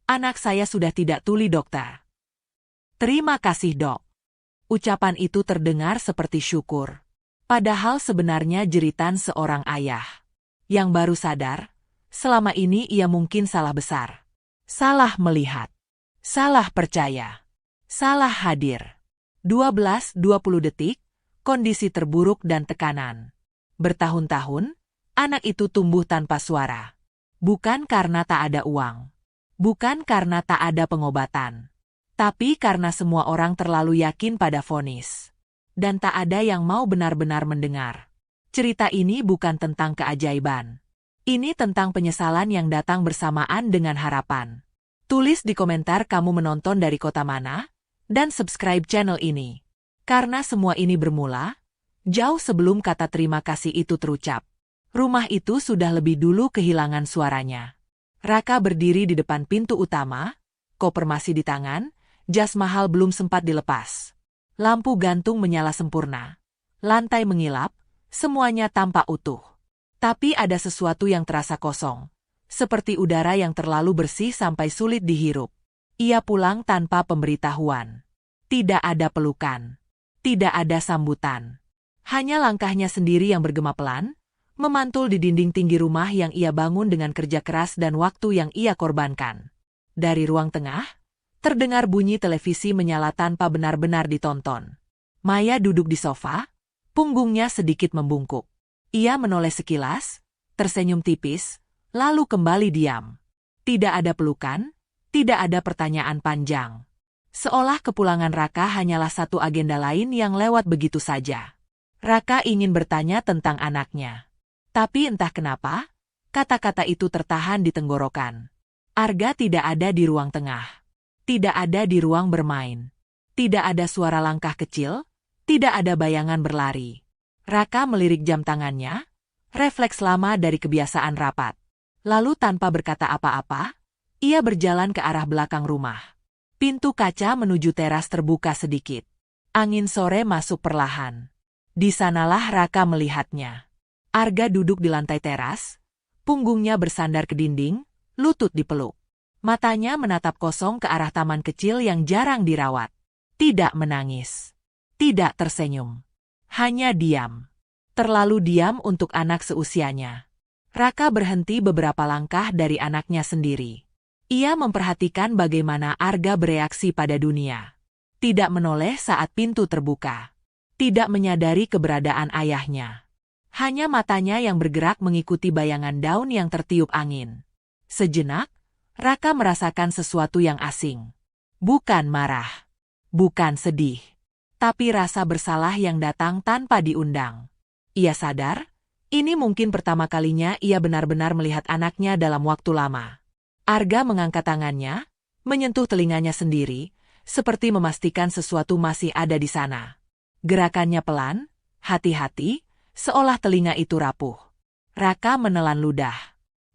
Anak saya sudah tidak tuli, dokter. Terima kasih, dok. Ucapan itu terdengar seperti syukur. Padahal sebenarnya jeritan seorang ayah. Yang baru sadar, selama ini ia mungkin salah besar. Salah melihat. Salah percaya. Salah hadir. 12-20 detik, kondisi terburuk dan tekanan. Bertahun-tahun, anak itu tumbuh tanpa suara. Bukan karena tak ada uang. Bukan karena tak ada pengobatan. Tapi karena semua orang terlalu yakin pada vonis. Dan tak ada yang mau benar-benar mendengar. Cerita ini bukan tentang keajaiban. Ini tentang penyesalan yang datang bersamaan dengan harapan. Tulis di komentar kamu menonton dari kota mana, dan subscribe channel ini. Karena semua ini bermula, jauh sebelum kata terima kasih itu terucap. Rumah itu sudah lebih dulu kehilangan suaranya. Raka berdiri di depan pintu utama, koper masih di tangan, jas mahal belum sempat dilepas. Lampu gantung menyala sempurna. Lantai mengilap, semuanya tampak utuh. Tapi ada sesuatu yang terasa kosong. Seperti udara yang terlalu bersih sampai sulit dihirup. Ia pulang tanpa pemberitahuan. Tidak ada pelukan. Tidak ada sambutan. Hanya langkahnya sendiri yang bergema pelan, memantul di dinding tinggi rumah yang ia bangun dengan kerja keras dan waktu yang ia korbankan. Dari ruang tengah, terdengar bunyi televisi menyala tanpa benar-benar ditonton. Maya duduk di sofa, punggungnya sedikit membungkuk. Ia menoleh sekilas, tersenyum tipis, lalu kembali diam. Tidak ada pelukan, tidak ada pertanyaan panjang. Seolah kepulangan Raka hanyalah satu agenda lain yang lewat begitu saja. Raka ingin bertanya tentang anaknya. Tapi entah kenapa, kata-kata itu tertahan di tenggorokan. Arga tidak ada di ruang tengah. Tidak ada di ruang bermain. Tidak ada suara langkah kecil, tidak ada bayangan berlari. Raka melirik jam tangannya, refleks lama dari kebiasaan rapat. Lalu tanpa berkata apa-apa, ia berjalan ke arah belakang rumah. Pintu kaca menuju teras terbuka sedikit. Angin sore masuk perlahan. Di sanalah Raka melihatnya. Arga duduk di lantai teras, punggungnya bersandar ke dinding, lutut dipeluk. Matanya menatap kosong ke arah taman kecil yang jarang dirawat. Tidak menangis. Tidak tersenyum. Hanya diam. Terlalu diam untuk anak seusianya. Raka berhenti beberapa langkah dari anaknya sendiri. Ia memperhatikan bagaimana Arga bereaksi pada dunia. Tidak menoleh saat pintu terbuka. Tidak menyadari keberadaan ayahnya. Hanya matanya yang bergerak mengikuti bayangan daun yang tertiup angin. Sejenak, Raka merasakan sesuatu yang asing. Bukan marah. Bukan sedih. Tapi rasa bersalah yang datang tanpa diundang. Ia sadar, ini mungkin pertama kalinya ia benar-benar melihat anaknya dalam waktu lama. Arga mengangkat tangannya, menyentuh telinganya sendiri, seperti memastikan sesuatu masih ada di sana. Gerakannya pelan, hati-hati, seolah telinga itu rapuh. Raka menelan ludah.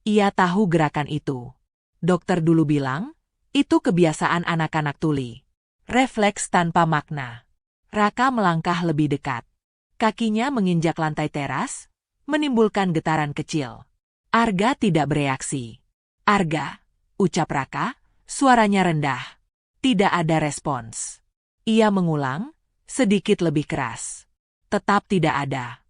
Ia tahu gerakan itu. Dokter dulu bilang, itu kebiasaan anak-anak tuli. Refleks tanpa makna. Raka melangkah lebih dekat. Kakinya menginjak lantai teras, menimbulkan getaran kecil. Arga tidak bereaksi. Arga, ucap Raka, suaranya rendah. Tidak ada respons. Ia mengulang, sedikit lebih keras. Tetap tidak ada.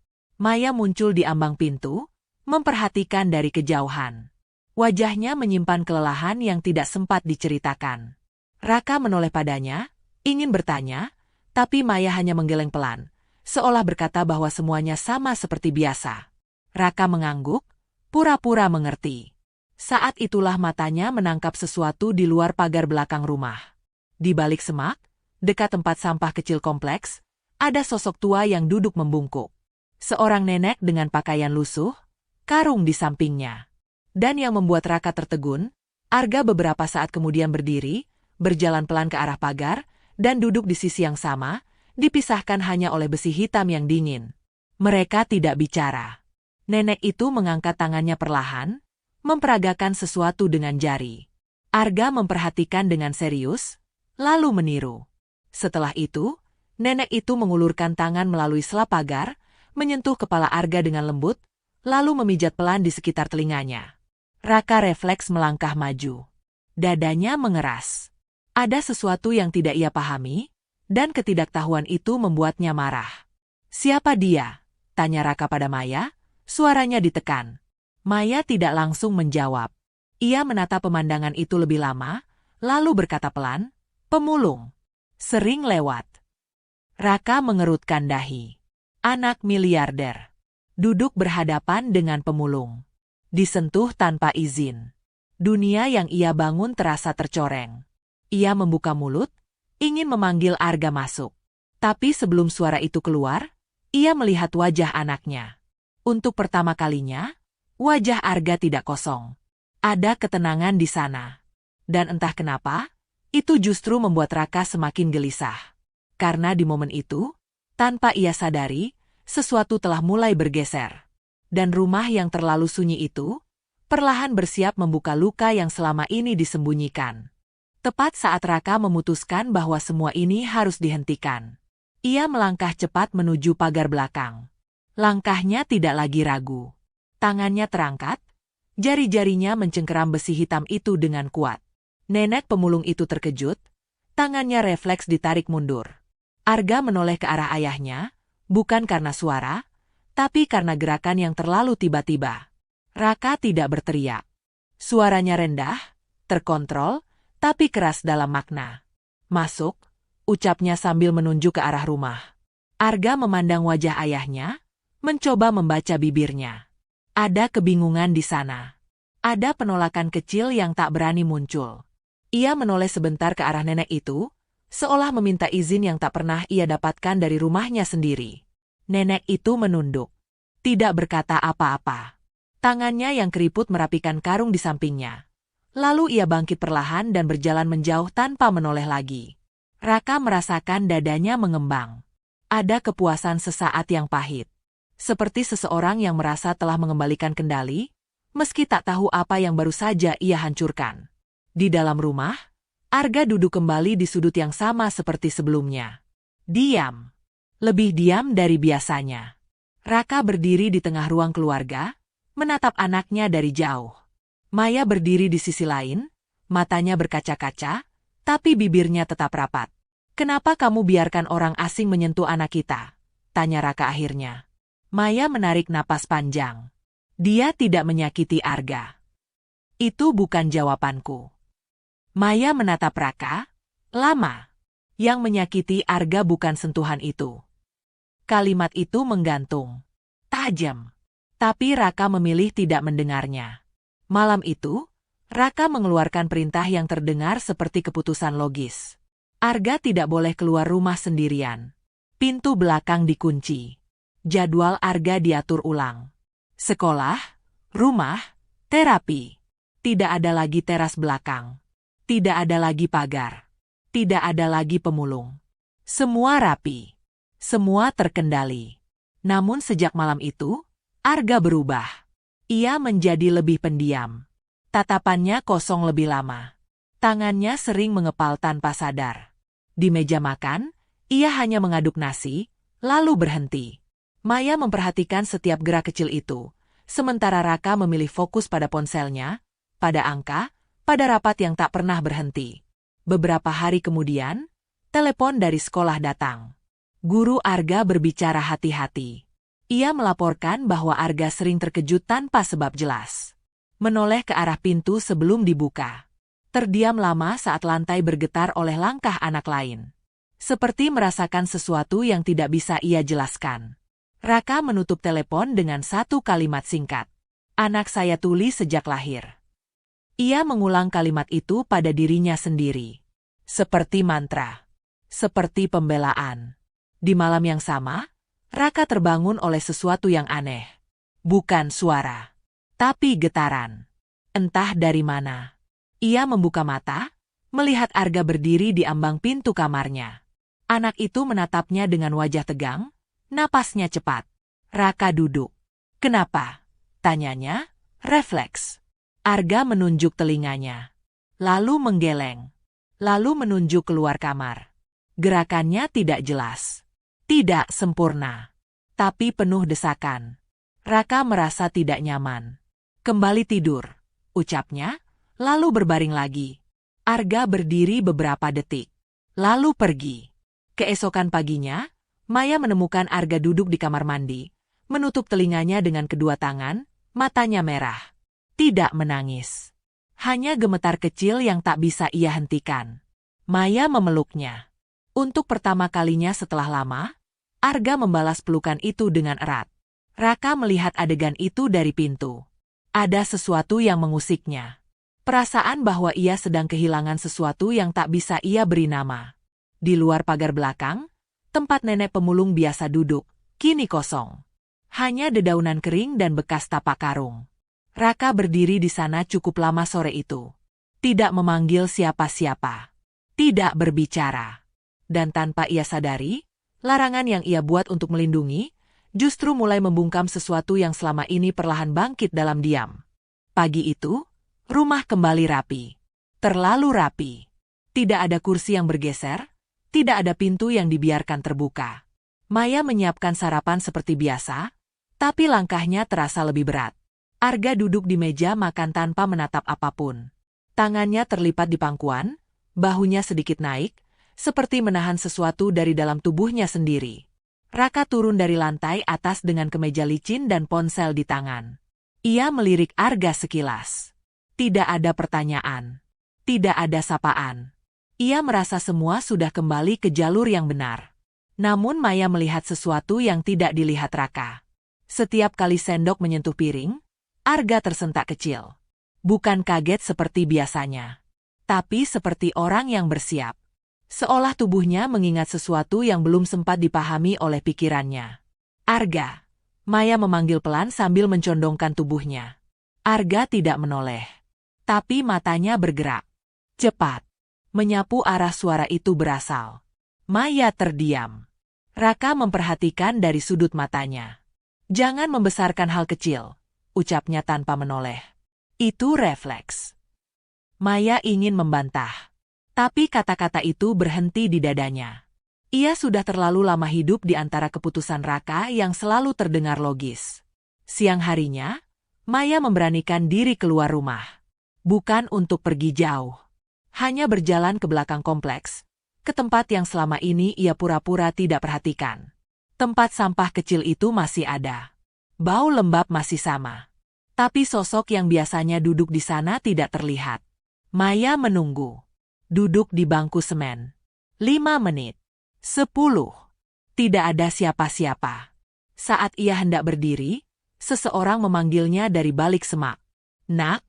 Maya muncul di ambang pintu, memperhatikan dari kejauhan. Wajahnya menyimpan kelelahan yang tidak sempat diceritakan. Raka menoleh padanya, ingin bertanya, tapi Maya hanya menggeleng pelan, seolah berkata bahwa semuanya sama seperti biasa. Raka mengangguk, pura-pura mengerti. Saat itulah matanya menangkap sesuatu di luar pagar belakang rumah. Di balik semak, dekat tempat sampah kecil kompleks, ada sosok tua yang duduk membungkuk. Seorang nenek dengan pakaian lusuh, karung di sampingnya. Dan yang membuat Raka tertegun, Arga beberapa saat kemudian berdiri, berjalan pelan ke arah pagar, dan duduk di sisi yang sama, dipisahkan hanya oleh besi hitam yang dingin. Mereka tidak bicara. Nenek itu mengangkat tangannya perlahan, memperagakan sesuatu dengan jari. Arga memperhatikan dengan serius, lalu meniru. Setelah itu, nenek itu mengulurkan tangan melalui sela pagar, menyentuh kepala Arga dengan lembut, lalu memijat pelan di sekitar telinganya. Raka refleks melangkah maju. Dadanya mengeras. Ada sesuatu yang tidak ia pahami, dan ketidaktahuan itu membuatnya marah. "Siapa dia?" tanya Raka pada Maya, suaranya ditekan. Maya tidak langsung menjawab. Ia menatap pemandangan itu lebih lama, lalu berkata pelan, "Pemulung. Sering lewat." Raka mengerutkan dahi. Anak miliarder. Duduk berhadapan dengan pemulung. Disentuh tanpa izin. Dunia yang ia bangun terasa tercoreng. Ia membuka mulut, ingin memanggil Arga masuk. Tapi sebelum suara itu keluar, ia melihat wajah anaknya. Untuk pertama kalinya, wajah Arga tidak kosong. Ada ketenangan di sana. Dan entah kenapa, itu justru membuat Raka semakin gelisah. Karena di momen itu, tanpa ia sadari, sesuatu telah mulai bergeser. Dan rumah yang terlalu sunyi itu, perlahan bersiap membuka luka yang selama ini disembunyikan. Tepat saat Raka memutuskan bahwa semua ini harus dihentikan, ia melangkah cepat menuju pagar belakang. Langkahnya tidak lagi ragu. Tangannya terangkat, jari-jarinya mencengkeram besi hitam itu dengan kuat. Nenek pemulung itu terkejut, tangannya refleks ditarik mundur. Arga menoleh ke arah ayahnya, bukan karena suara, tapi karena gerakan yang terlalu tiba-tiba. Raka tidak berteriak. Suaranya rendah, terkontrol, tapi keras dalam makna. "Masuk," ucapnya sambil menunjuk ke arah rumah. Arga memandang wajah ayahnya, mencoba membaca bibirnya. Ada kebingungan di sana. Ada penolakan kecil yang tak berani muncul. Ia menoleh sebentar ke arah nenek itu, seolah meminta izin yang tak pernah ia dapatkan dari rumahnya sendiri. Nenek itu menunduk, tidak berkata apa-apa. Tangannya yang keriput merapikan karung di sampingnya. Lalu ia bangkit perlahan dan berjalan menjauh tanpa menoleh lagi. Raka merasakan dadanya mengembang. Ada kepuasan sesaat yang pahit. Seperti seseorang yang merasa telah mengembalikan kendali, meski tak tahu apa yang baru saja ia hancurkan. Di dalam rumah, Arga duduk kembali di sudut yang sama seperti sebelumnya. Diam. Lebih diam dari biasanya. Raka berdiri di tengah ruang keluarga, menatap anaknya dari jauh. Maya berdiri di sisi lain, matanya berkaca-kaca, tapi bibirnya tetap rapat. "Kenapa kamu biarkan orang asing menyentuh anak kita?" tanya Raka akhirnya. Maya menarik napas panjang. "Dia tidak menyakiti Arga." "Itu bukan jawabanku." Maya menatap Raka, lama. "Yang menyakiti Arga bukan sentuhan itu." Kalimat itu menggantung. Tajam. Tapi Raka memilih tidak mendengarnya. Malam itu, Raka mengeluarkan perintah yang terdengar seperti keputusan logis. Arga tidak boleh keluar rumah sendirian. Pintu belakang dikunci. Jadwal Arga diatur ulang. Sekolah, rumah, terapi. Tidak ada lagi teras belakang. Tidak ada lagi pagar. Tidak ada lagi pemulung. Semua rapi. Semua terkendali. Namun sejak malam itu, Arga berubah. Ia menjadi lebih pendiam. Tatapannya kosong lebih lama. Tangannya sering mengepal tanpa sadar. Di meja makan, ia hanya mengaduk nasi, lalu berhenti. Maya memperhatikan setiap gerak kecil itu, sementara Raka memilih fokus pada ponselnya, pada angka, pada rapat yang tak pernah berhenti. Beberapa hari kemudian, telepon dari sekolah datang. Guru Arga berbicara hati-hati. Ia melaporkan bahwa Arga sering terkejut tanpa sebab jelas. Menoleh ke arah pintu sebelum dibuka. Terdiam lama saat lantai bergetar oleh langkah anak lain. Seperti merasakan sesuatu yang tidak bisa ia jelaskan. Raka menutup telepon dengan satu kalimat singkat. "Anak saya tuli sejak lahir." Ia mengulang kalimat itu pada dirinya sendiri. Seperti mantra. Seperti pembelaan. Di malam yang sama, Raka terbangun oleh sesuatu yang aneh. Bukan suara, tapi getaran. Entah dari mana. Ia membuka mata, melihat Arga berdiri di ambang pintu kamarnya. Anak itu menatapnya dengan wajah tegang, napasnya cepat. Raka duduk. "Kenapa?" tanyanya, refleks. Arga menunjuk telinganya. Lalu menggeleng. Lalu menunjuk keluar kamar. Gerakannya tidak jelas. Tidak sempurna. Tapi penuh desakan. Raka merasa tidak nyaman. "Kembali tidur," ucapnya, lalu berbaring lagi. Arga berdiri beberapa detik, lalu pergi. Keesokan paginya, Maya menemukan Arga duduk di kamar mandi, menutup telinganya dengan kedua tangan, matanya merah. Tidak menangis. Hanya gemetar kecil yang tak bisa ia hentikan. Maya memeluknya. Untuk pertama kalinya setelah lama, Arga membalas pelukan itu dengan erat. Raka melihat adegan itu dari pintu. Ada sesuatu yang mengusiknya. Perasaan bahwa ia sedang kehilangan sesuatu yang tak bisa ia beri nama. Di luar pagar belakang, tempat nenek pemulung biasa duduk, kini kosong. Hanya dedaunan kering dan bekas tapak karung. Raka berdiri di sana cukup lama sore itu. Tidak memanggil siapa-siapa. Tidak berbicara. Dan tanpa ia sadari, larangan yang ia buat untuk melindungi, justru mulai membungkam sesuatu yang selama ini perlahan bangkit dalam diam. Pagi itu, rumah kembali rapi. Terlalu rapi. Tidak ada kursi yang bergeser, tidak ada pintu yang dibiarkan terbuka. Maya menyiapkan sarapan seperti biasa, tapi langkahnya terasa lebih berat. Arga duduk di meja makan tanpa menatap apapun. Tangannya terlipat di pangkuan, bahunya sedikit naik, seperti menahan sesuatu dari dalam tubuhnya sendiri. Raka turun dari lantai atas dengan kemeja licin dan ponsel di tangan. Ia melirik Arga sekilas. Tidak ada pertanyaan. Tidak ada sapaan. Ia merasa semua sudah kembali ke jalur yang benar. Namun Maya melihat sesuatu yang tidak dilihat Raka. Setiap kali sendok menyentuh piring, Arga tersentak kecil. Bukan kaget seperti biasanya, tapi seperti orang yang bersiap. Seolah tubuhnya mengingat sesuatu yang belum sempat dipahami oleh pikirannya. Arga. Maya memanggil pelan sambil mencondongkan tubuhnya. Arga tidak menoleh. Tapi matanya bergerak. Cepat. Menyapu arah suara itu berasal. Maya terdiam. Raka memperhatikan dari sudut matanya. Jangan membesarkan hal kecil, ucapnya tanpa menoleh. Itu refleks. Maya ingin membantah. Tapi kata-kata itu berhenti di dadanya. Ia sudah terlalu lama hidup di antara keputusan Raka yang selalu terdengar logis. Siang harinya, Maya memberanikan diri keluar rumah. Bukan untuk pergi jauh. Hanya berjalan ke belakang kompleks, ke tempat yang selama ini ia pura-pura tidak perhatikan. Tempat sampah kecil itu masih ada. Bau lembab masih sama. Tapi sosok yang biasanya duduk di sana tidak terlihat. Maya menunggu. Duduk di bangku semen. 5 menit. 10. Tidak ada siapa-siapa. Saat ia hendak berdiri, seseorang memanggilnya dari balik semak. Nak?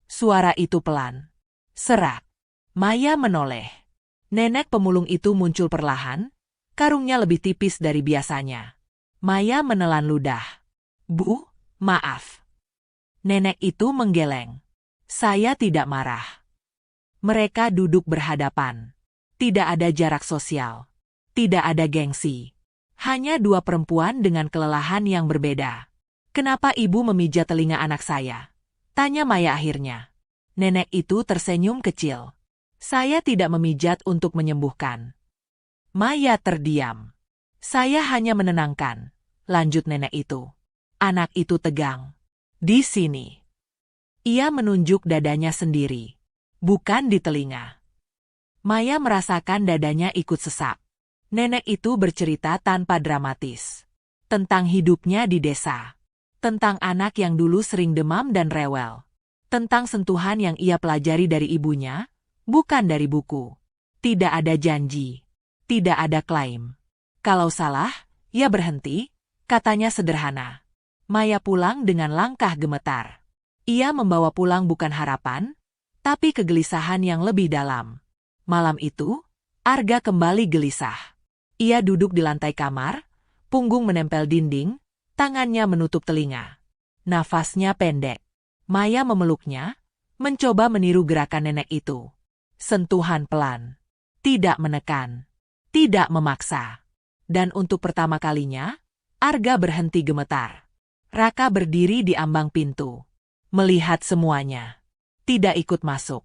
Suara itu pelan. Serak. Maya menoleh. Nenek pemulung itu muncul perlahan, karungnya lebih tipis dari biasanya. Maya menelan ludah. Bu, maaf. Nenek itu menggeleng. Saya tidak marah. Mereka duduk berhadapan. Tidak ada jarak sosial. Tidak ada gengsi. Hanya dua perempuan dengan kelelahan yang berbeda. Kenapa ibu memijat telinga anak saya? Tanya Maya akhirnya. Nenek itu tersenyum kecil. Saya tidak memijat untuk menyembuhkan. Maya terdiam. Saya hanya menenangkan, lanjut nenek itu. Anak itu tegang. Di sini. Ia menunjuk dadanya sendiri. Bukan di telinga. Maya merasakan dadanya ikut sesak. Nenek itu bercerita tanpa dramatis. Tentang hidupnya di desa. Tentang anak yang dulu sering demam dan rewel. Tentang sentuhan yang ia pelajari dari ibunya, bukan dari buku. Tidak ada janji. Tidak ada klaim. Kalau salah, ia berhenti, katanya sederhana. Maya pulang dengan langkah gemetar. Ia membawa pulang bukan harapan, tapi kegelisahan yang lebih dalam. Malam itu, Arga kembali gelisah. Ia duduk di lantai kamar, punggung menempel dinding, tangannya menutup telinga. Nafasnya pendek. Maya memeluknya, mencoba meniru gerakan nenek itu. Sentuhan pelan. Tidak menekan. Tidak memaksa. Dan untuk pertama kalinya, Arga berhenti gemetar. Raka berdiri di ambang pintu. Melihat semuanya. Tidak ikut masuk.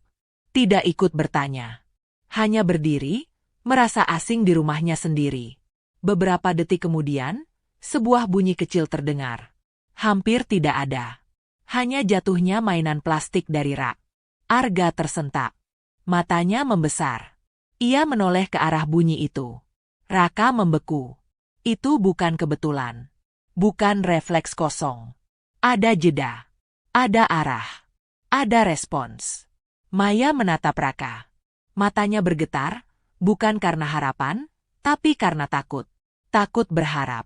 Tidak ikut bertanya. Hanya berdiri, merasa asing di rumahnya sendiri. Beberapa detik kemudian, sebuah bunyi kecil terdengar. Hampir tidak ada. Hanya jatuhnya mainan plastik dari rak. Arga tersentak. Matanya membesar. Ia menoleh ke arah bunyi itu. Raka membeku. Itu bukan kebetulan. Bukan refleks kosong. Ada jeda. Ada arah. Ada respons. Maya menatap Raka. Matanya bergetar, bukan karena harapan, tapi karena takut. Takut berharap.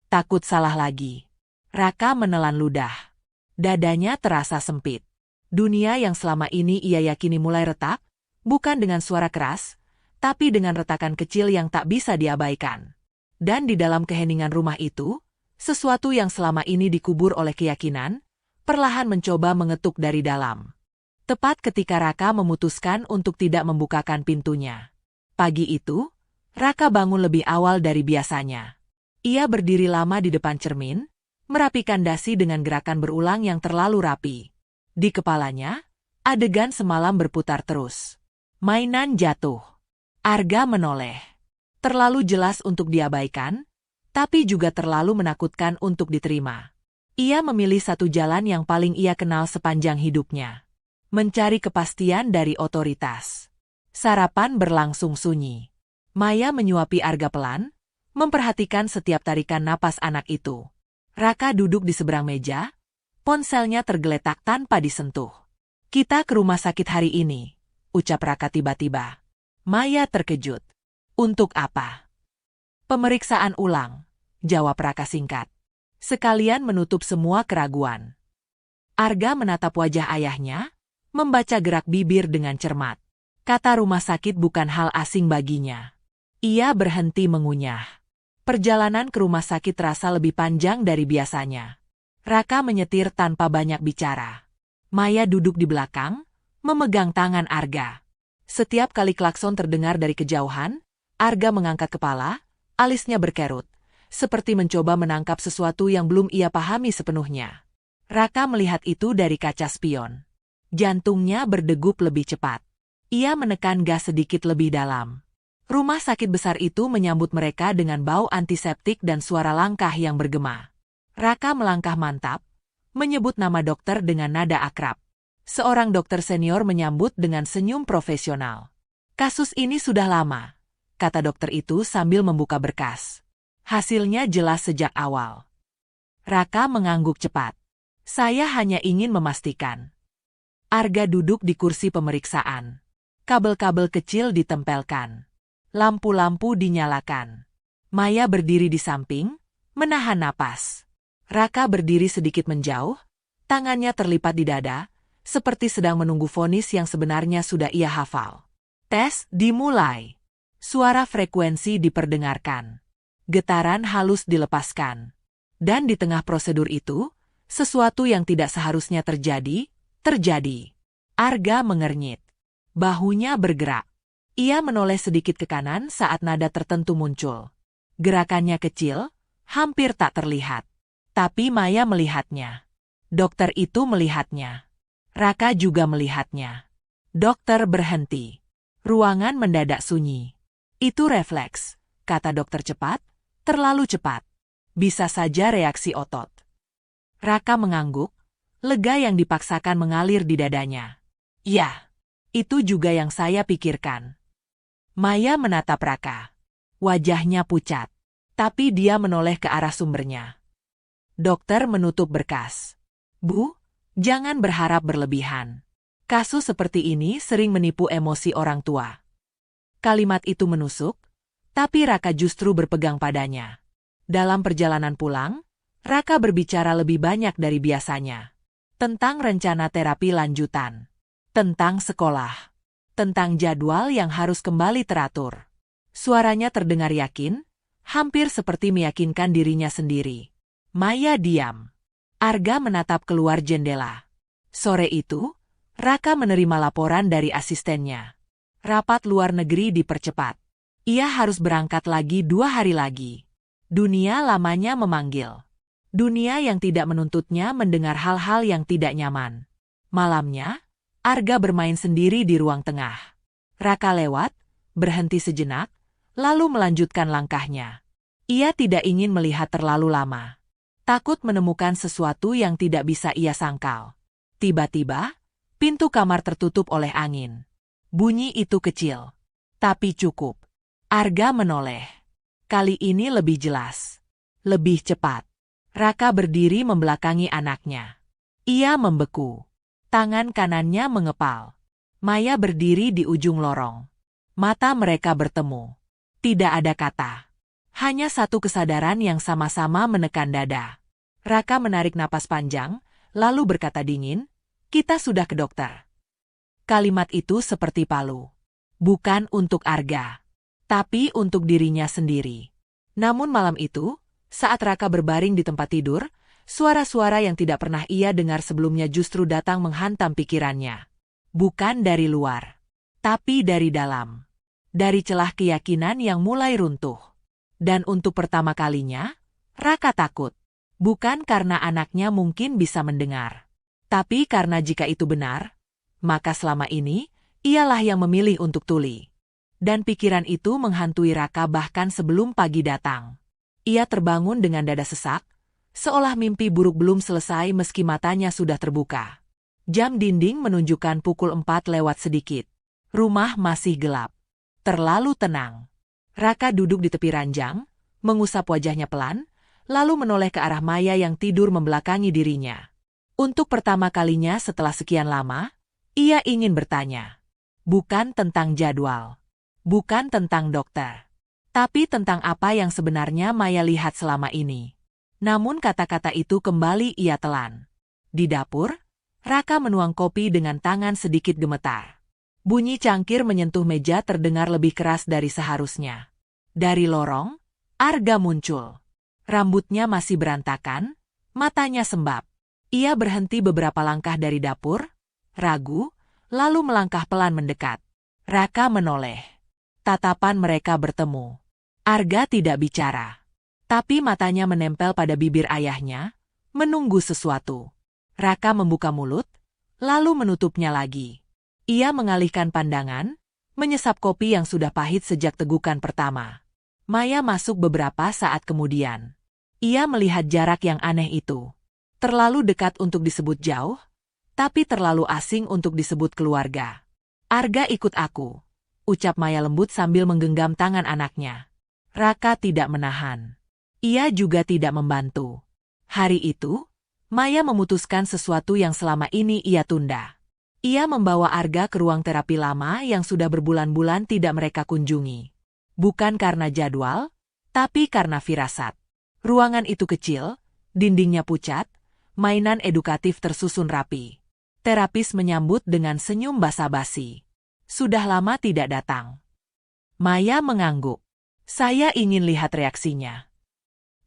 Takut salah lagi. Raka menelan ludah. Dadanya terasa sempit. Dunia yang selama ini ia yakini mulai retak, bukan dengan suara keras, tapi dengan retakan kecil yang tak bisa diabaikan. Dan di dalam keheningan rumah itu, sesuatu yang selama ini dikubur oleh keyakinan, perlahan mencoba mengetuk dari dalam. Tepat ketika Raka memutuskan untuk tidak membukakan pintunya. Pagi itu, Raka bangun lebih awal dari biasanya. Ia berdiri lama di depan cermin, merapikan dasi dengan gerakan berulang yang terlalu rapi. Di kepalanya, adegan semalam berputar terus. Mainan jatuh. Arga menoleh. Terlalu jelas untuk diabaikan, tapi juga terlalu menakutkan untuk diterima. Ia memilih satu jalan yang paling ia kenal sepanjang hidupnya. Mencari kepastian dari otoritas. Sarapan berlangsung sunyi. Maya menyuapi Arga pelan, memperhatikan setiap tarikan napas anak itu. Raka duduk di seberang meja, ponselnya tergeletak tanpa disentuh. "Kita ke rumah sakit hari ini," ucap Raka tiba-tiba. Maya terkejut. "Untuk apa?" "Pemeriksaan ulang," jawab Raka singkat. Sekalian menutup semua keraguan. Arga menatap wajah ayahnya, membaca gerak bibir dengan cermat. Kata rumah sakit bukan hal asing baginya. Ia berhenti mengunyah. Perjalanan ke rumah sakit terasa lebih panjang dari biasanya. Raka menyetir tanpa banyak bicara. Maya duduk di belakang, memegang tangan Arga. Setiap kali klakson terdengar dari kejauhan, Arga mengangkat kepala, alisnya berkerut, seperti mencoba menangkap sesuatu yang belum ia pahami sepenuhnya. Raka melihat itu dari kaca spion. Jantungnya berdegup lebih cepat. Ia menekan gas sedikit lebih dalam. Rumah sakit besar itu menyambut mereka dengan bau antiseptik dan suara langkah yang bergema. Raka melangkah mantap, menyebut nama dokter dengan nada akrab. Seorang dokter senior menyambut dengan senyum profesional. "Kasus ini sudah lama," kata dokter itu sambil membuka berkas. "Hasilnya jelas sejak awal." Raka mengangguk cepat. "Saya hanya ingin memastikan." Arga duduk di kursi pemeriksaan. Kabel-kabel kecil ditempelkan. Lampu-lampu dinyalakan. Maya berdiri di samping, menahan napas. Raka berdiri sedikit menjauh, tangannya terlipat di dada, seperti sedang menunggu vonis yang sebenarnya sudah ia hafal. Tes dimulai. Suara frekuensi diperdengarkan. Getaran halus dilepaskan. Dan di tengah prosedur itu, sesuatu yang tidak seharusnya terjadi. Arga mengernyit. Bahunya bergerak. Ia menoleh sedikit ke kanan saat nada tertentu muncul. Gerakannya kecil, hampir tak terlihat. Tapi Maya melihatnya. Dokter itu melihatnya. Raka juga melihatnya. Dokter berhenti. Ruangan mendadak sunyi. "Itu refleks," kata dokter cepat, "terlalu cepat. Bisa saja reaksi otot." Raka mengangguk. Lega yang dipaksakan mengalir di dadanya. "Ya, itu juga yang saya pikirkan." Maya menatap Raka. Wajahnya pucat, tapi dia menoleh ke arah sumbernya. Dokter menutup berkas. "Bu, jangan berharap berlebihan. Kasus seperti ini sering menipu emosi orang tua." Kalimat itu menusuk, tapi Raka justru berpegang padanya. Dalam perjalanan pulang, Raka berbicara lebih banyak dari biasanya. Tentang rencana terapi lanjutan. Tentang sekolah. Tentang jadwal yang harus kembali teratur. Suaranya terdengar yakin, hampir seperti meyakinkan dirinya sendiri. Maya diam. Arga menatap keluar jendela. Sore itu, Raka menerima laporan dari asistennya. Rapat luar negeri dipercepat. Ia harus berangkat lagi 2 hari lagi. Dunia lamanya memanggil. Dunia yang tidak menuntutnya mendengar hal-hal yang tidak nyaman. Malamnya, Arga bermain sendiri di ruang tengah. Raka lewat, berhenti sejenak, lalu melanjutkan langkahnya. Ia tidak ingin melihat terlalu lama. Takut menemukan sesuatu yang tidak bisa ia sangkal. Tiba-tiba, pintu kamar tertutup oleh angin. Bunyi itu kecil, tapi cukup. Arga menoleh. Kali ini lebih jelas. Lebih cepat. Raka berdiri membelakangi anaknya. Ia membeku. Tangan kanannya mengepal. Maya berdiri di ujung lorong. Mata mereka bertemu. Tidak ada kata. Hanya satu kesadaran yang sama-sama menekan dada. Raka menarik napas panjang, lalu berkata dingin, "Kita sudah ke dokter." Kalimat itu seperti palu. Bukan untuk Arga, tapi untuk dirinya sendiri. Namun malam itu, saat Raka berbaring di tempat tidur, suara-suara yang tidak pernah ia dengar sebelumnya justru datang menghantam pikirannya. Bukan dari luar, tapi dari dalam. Dari celah keyakinan yang mulai runtuh. Dan untuk pertama kalinya, Raka takut. Bukan karena anaknya mungkin bisa mendengar. Tapi karena jika itu benar, maka selama ini, ialah yang memilih untuk tuli. Dan pikiran itu menghantui Raka bahkan sebelum pagi datang. Ia terbangun dengan dada sesak, seolah mimpi buruk belum selesai meski matanya sudah terbuka. Jam dinding menunjukkan pukul 4 lewat sedikit. Rumah masih gelap. Terlalu tenang. Raka duduk di tepi ranjang, mengusap wajahnya pelan, lalu menoleh ke arah Maya yang tidur membelakangi dirinya. Untuk pertama kalinya setelah sekian lama, ia ingin bertanya. Bukan tentang jadwal. Bukan tentang dokter. Tapi tentang apa yang sebenarnya Maya lihat selama ini. Namun kata-kata itu kembali ia telan. Di dapur, Raka menuang kopi dengan tangan sedikit gemetar. Bunyi cangkir menyentuh meja terdengar lebih keras dari seharusnya. Dari lorong, Arga muncul. Rambutnya masih berantakan, matanya sembab. Ia berhenti beberapa langkah dari dapur, ragu, lalu melangkah pelan mendekat. Raka menoleh. Tatapan mereka bertemu. Arga tidak bicara. Tapi matanya menempel pada bibir ayahnya, menunggu sesuatu. Raka membuka mulut, lalu menutupnya lagi. Ia mengalihkan pandangan, menyesap kopi yang sudah pahit sejak tegukan pertama. Maya masuk beberapa saat kemudian. Ia melihat jarak yang aneh itu. Terlalu dekat untuk disebut jauh, tapi terlalu asing untuk disebut keluarga. "Arga ikut aku," ucap Maya lembut sambil menggenggam tangan anaknya. Raka tidak menahan. Ia juga tidak membantu. Hari itu, Maya memutuskan sesuatu yang selama ini ia tunda. Ia membawa Arga ke ruang terapi lama yang sudah berbulan-bulan tidak mereka kunjungi. Bukan karena jadwal, tapi karena firasat. Ruangan itu kecil, dindingnya pucat, mainan edukatif tersusun rapi. Terapis menyambut dengan senyum basa-basi. "Sudah lama tidak datang." Maya mengangguk. "Saya ingin lihat reaksinya."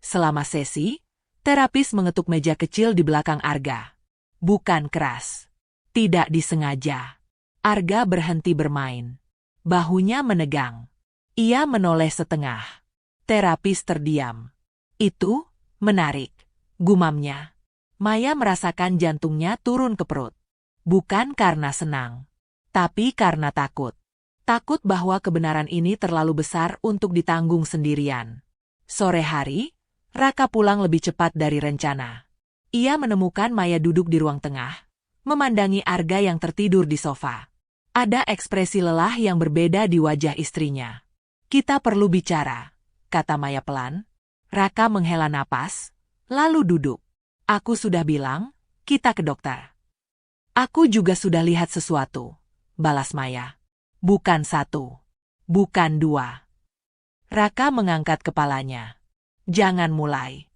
Selama sesi, terapis mengetuk meja kecil di belakang Arga. Bukan keras. Tidak disengaja. Arga berhenti bermain. Bahunya menegang. Ia menoleh setengah. Terapis terdiam. "Itu menarik," gumamnya. Maya merasakan jantungnya turun ke perut. Bukan karena senang, tapi karena takut. Takut bahwa kebenaran ini terlalu besar untuk ditanggung sendirian. Sore hari, Raka pulang lebih cepat dari rencana. Ia menemukan Maya duduk di ruang tengah, memandangi Arga yang tertidur di sofa. Ada ekspresi lelah yang berbeda di wajah istrinya. "Kita perlu bicara," kata Maya pelan. Raka menghela napas, lalu duduk. "Aku sudah bilang, kita ke dokter." "Aku juga sudah lihat sesuatu," balas Maya. "Bukan satu. Bukan dua." Raka mengangkat kepalanya. "Jangan mulai."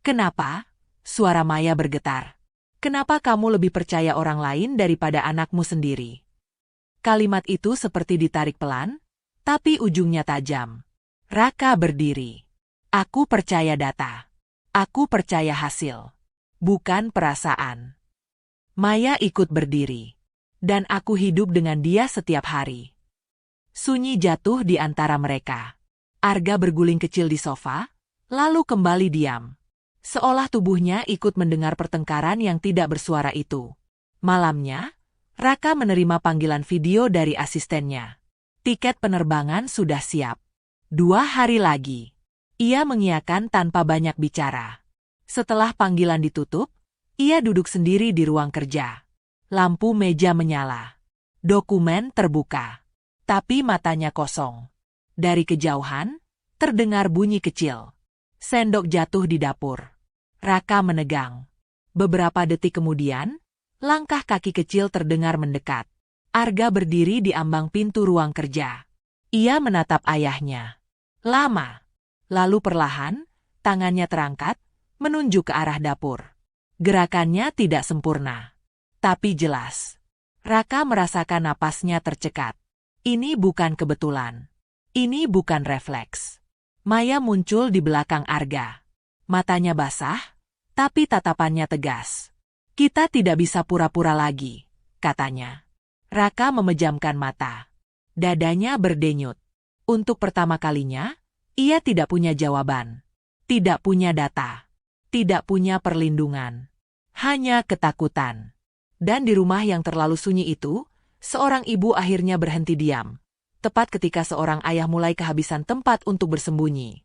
"Kenapa?" Suara Maya bergetar. "Kenapa kamu lebih percaya orang lain daripada anakmu sendiri?" Kalimat itu seperti ditarik pelan, tapi ujungnya tajam. Raka berdiri. "Aku percaya data. Aku percaya hasil. Bukan perasaan." Maya ikut berdiri. "Dan aku hidup dengan dia setiap hari." Sunyi jatuh di antara mereka. Arga berguling kecil di sofa, lalu kembali diam. Seolah tubuhnya ikut mendengar pertengkaran yang tidak bersuara itu. Malamnya, Raka menerima panggilan video dari asistennya. Tiket penerbangan sudah siap. 2 hari lagi. Ia mengiyakan tanpa banyak bicara. Setelah panggilan ditutup, ia duduk sendiri di ruang kerja. Lampu meja menyala. Dokumen terbuka, tapi matanya kosong. Dari kejauhan, terdengar bunyi kecil. Sendok jatuh di dapur. Raka menegang. Beberapa detik kemudian, langkah kaki kecil terdengar mendekat. Arga berdiri di ambang pintu ruang kerja. Ia menatap ayahnya. Lama. Lalu perlahan, tangannya terangkat, menunjuk ke arah dapur. Gerakannya tidak sempurna, tapi jelas. Raka merasakan napasnya tercekat. Ini bukan kebetulan. Ini bukan refleks. Maya muncul di belakang Arga. Matanya basah, tapi tatapannya tegas. Kita tidak bisa pura-pura lagi, katanya. Raka memejamkan mata. Dadanya berdenyut. Untuk pertama kalinya, ia tidak punya jawaban. Tidak punya data. Tidak punya perlindungan. Hanya ketakutan. Dan di rumah yang terlalu sunyi itu, seorang ibu akhirnya berhenti diam. Tepat ketika seorang ayah mulai kehabisan tempat untuk bersembunyi.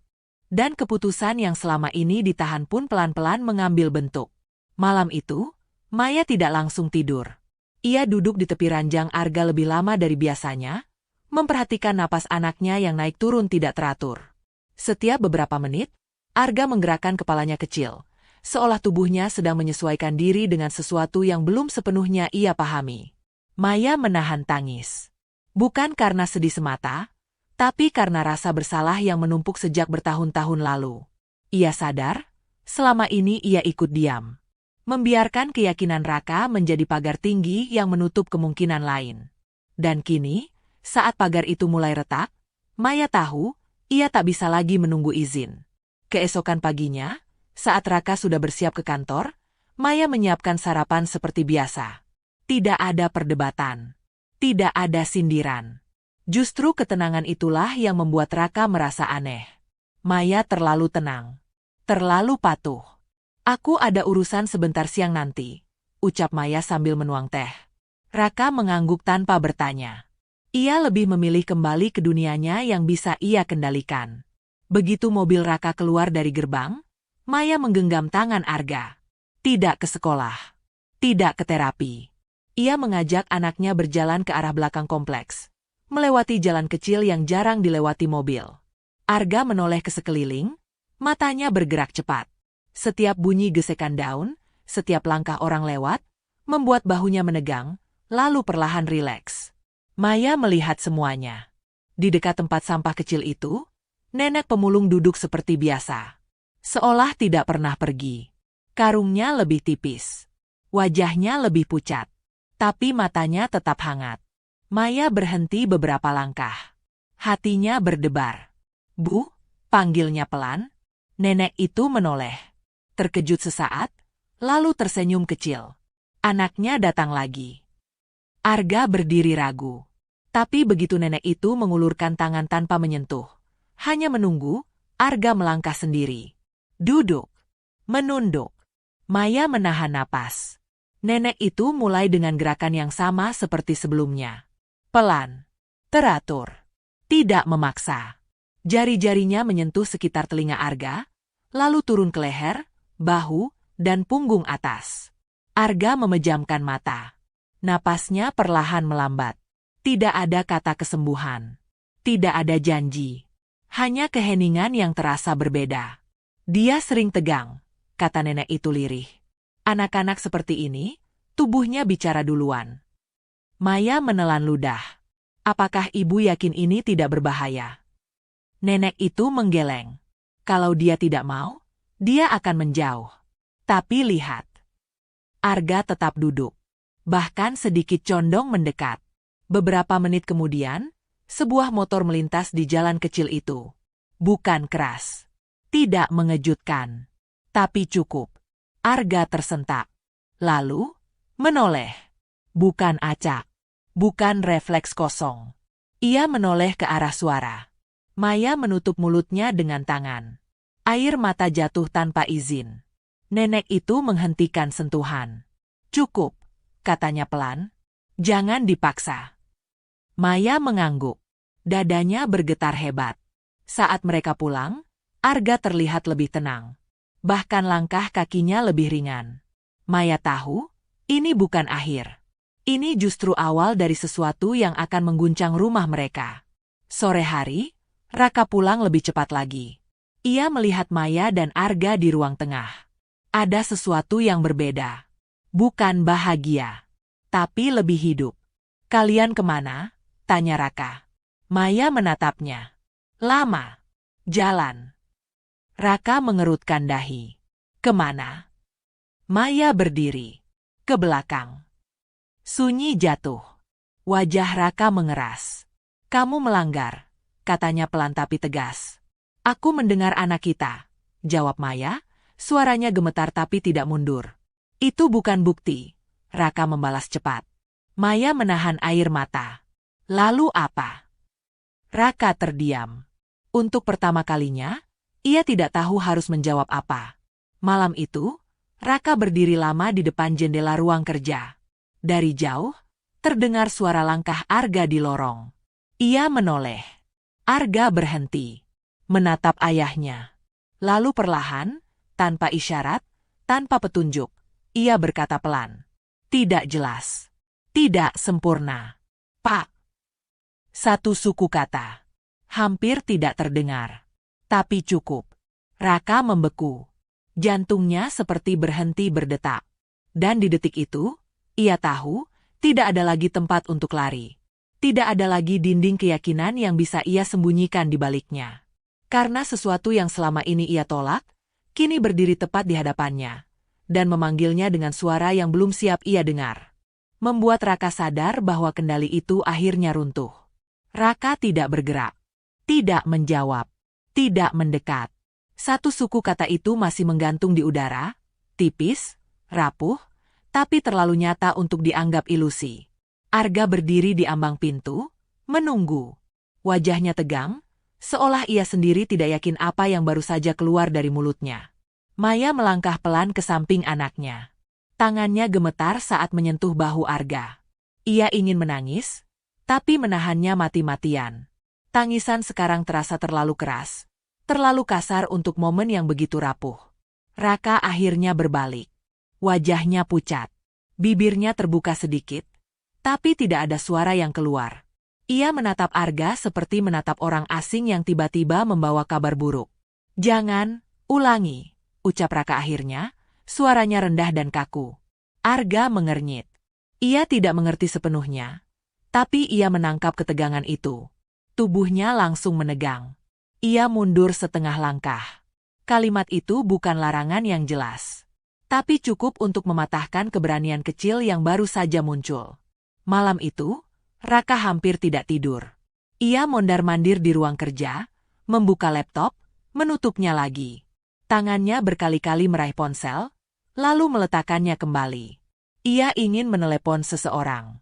Dan keputusan yang selama ini ditahan pun pelan-pelan mengambil bentuk. Malam itu, Maya tidak langsung tidur. Ia duduk di tepi ranjang Arga lebih lama dari biasanya, memperhatikan napas anaknya yang naik turun tidak teratur. Setiap beberapa menit, Arga menggerakkan kepalanya kecil, seolah tubuhnya sedang menyesuaikan diri dengan sesuatu yang belum sepenuhnya ia pahami. Maya menahan tangis. Bukan karena sedih semata, tapi karena rasa bersalah yang menumpuk sejak bertahun-tahun lalu. Ia sadar, selama ini ia ikut diam. Membiarkan keyakinan Raka menjadi pagar tinggi yang menutup kemungkinan lain. Dan kini, saat pagar itu mulai retak, Maya tahu, ia tak bisa lagi menunggu izin. Keesokan paginya, saat Raka sudah bersiap ke kantor, Maya menyiapkan sarapan seperti biasa. Tidak ada perdebatan. Tidak ada sindiran. Justru ketenangan itulah yang membuat Raka merasa aneh. Maya terlalu tenang. Terlalu patuh. Aku ada urusan sebentar siang nanti, ucap Maya sambil menuang teh. Raka mengangguk tanpa bertanya. Ia lebih memilih kembali ke dunianya yang bisa ia kendalikan. Begitu mobil Raka keluar dari gerbang, Maya menggenggam tangan Arga. Tidak ke sekolah. Tidak ke terapi. Ia mengajak anaknya berjalan ke arah belakang kompleks, melewati jalan kecil yang jarang dilewati mobil. Arga menoleh ke sekeliling, matanya bergerak cepat. Setiap bunyi gesekan daun, setiap langkah orang lewat, membuat bahunya menegang, lalu perlahan rileks. Maya melihat semuanya. Di dekat tempat sampah kecil itu, nenek pemulung duduk seperti biasa. Seolah tidak pernah pergi. Karungnya lebih tipis. Wajahnya lebih pucat. Tapi matanya tetap hangat. Maya berhenti beberapa langkah. Hatinya berdebar. Bu, panggilnya pelan. Nenek itu menoleh. Terkejut sesaat, lalu tersenyum kecil. Anaknya datang lagi. Arga berdiri ragu. Tapi begitu nenek itu mengulurkan tangan tanpa menyentuh, hanya menunggu, Arga melangkah sendiri. Duduk. Menunduk. Maya menahan napas. Nenek itu mulai dengan gerakan yang sama seperti sebelumnya. Pelan. Teratur. Tidak memaksa. Jari-jarinya menyentuh sekitar telinga Arga, lalu turun ke leher, bahu, dan punggung atas. Arga memejamkan mata. Napasnya perlahan melambat. Tidak ada kata kesembuhan. Tidak ada janji. Hanya keheningan yang terasa berbeda. Dia sering tegang, kata nenek itu lirih. Anak-anak seperti ini, tubuhnya bicara duluan. Maya menelan ludah. Apakah ibu yakin ini tidak berbahaya? Nenek itu menggeleng. Kalau dia tidak mau, dia akan menjauh. Tapi lihat. Arga tetap duduk. Bahkan sedikit condong mendekat. Beberapa menit kemudian, sebuah motor melintas di jalan kecil itu. Bukan keras. Tidak mengejutkan. Tapi cukup. Arga tersentak. Lalu, menoleh. Bukan acak. Bukan refleks kosong. Ia menoleh ke arah suara. Maya menutup mulutnya dengan tangan. Air mata jatuh tanpa izin. Nenek itu menghentikan sentuhan. Cukup, katanya pelan. Jangan dipaksa. Maya mengangguk. Dadanya bergetar hebat. Saat mereka pulang, Arga terlihat lebih tenang. Bahkan langkah kakinya lebih ringan. Maya tahu, ini bukan akhir. Ini justru awal dari sesuatu yang akan mengguncang rumah mereka. Sore hari, Raka pulang lebih cepat lagi. Ia melihat Maya dan Arga di ruang tengah. Ada sesuatu yang berbeda. Bukan bahagia, tapi lebih hidup. "Kalian kemana?" tanya Raka. Maya menatapnya. "Lama. Jalan." Raka mengerutkan dahi. "Kemana?" Maya berdiri. "Ke belakang." Sunyi jatuh. Wajah Raka mengeras. "Kamu melanggar," katanya pelan tapi tegas. "Aku mendengar anak kita," jawab Maya. Suaranya gemetar tapi tidak mundur. "Itu bukan bukti," Raka membalas cepat. Maya menahan air mata. "Lalu apa?" Raka terdiam. Untuk pertama kalinya, ia tidak tahu harus menjawab apa. Malam itu, Raka berdiri lama di depan jendela ruang kerja. Dari jauh, terdengar suara langkah Arga di lorong. Ia menoleh. Arga berhenti, menatap ayahnya. Lalu perlahan, tanpa isyarat, tanpa petunjuk, ia berkata pelan. "Tidak jelas. Tidak sempurna, Pak." Satu suku kata. Hampir tidak terdengar. Tapi cukup. Raka membeku. Jantungnya seperti berhenti berdetak. Dan di detik itu, ia tahu, tidak ada lagi tempat untuk lari. Tidak ada lagi dinding keyakinan yang bisa ia sembunyikan di baliknya. Karena sesuatu yang selama ini ia tolak, kini berdiri tepat di hadapannya. Dan memanggilnya dengan suara yang belum siap ia dengar. Membuat Raka sadar bahwa kendali itu akhirnya runtuh. Raka tidak bergerak. Tidak menjawab. Tidak mendekat. Satu suku kata itu masih menggantung di udara, tipis, rapuh, tapi terlalu nyata untuk dianggap ilusi. Arga berdiri di ambang pintu, menunggu. Wajahnya tegang, seolah ia sendiri tidak yakin apa yang baru saja keluar dari mulutnya. Maya melangkah pelan ke samping anaknya. Tangannya gemetar saat menyentuh bahu Arga. Ia ingin menangis, tapi menahannya mati-matian. Tangisan sekarang terasa terlalu keras, terlalu kasar untuk momen yang begitu rapuh. Raka akhirnya berbalik. Wajahnya pucat. Bibirnya terbuka sedikit, tapi tidak ada suara yang keluar. Ia menatap Arga seperti menatap orang asing yang tiba-tiba membawa kabar buruk. "Jangan, ulangi," ucap Raka akhirnya, suaranya rendah dan kaku. Arga mengernyit. Ia tidak mengerti sepenuhnya, tapi ia menangkap ketegangan itu. Tubuhnya langsung menegang. Ia mundur setengah langkah. Kalimat itu bukan larangan yang jelas, tapi cukup untuk mematahkan keberanian kecil yang baru saja muncul. Malam itu, Raka hampir tidak tidur. Ia mondar-mandir di ruang kerja, membuka laptop, menutupnya lagi. Tangannya berkali-kali meraih ponsel, lalu meletakkannya kembali. Ia ingin menelepon seseorang.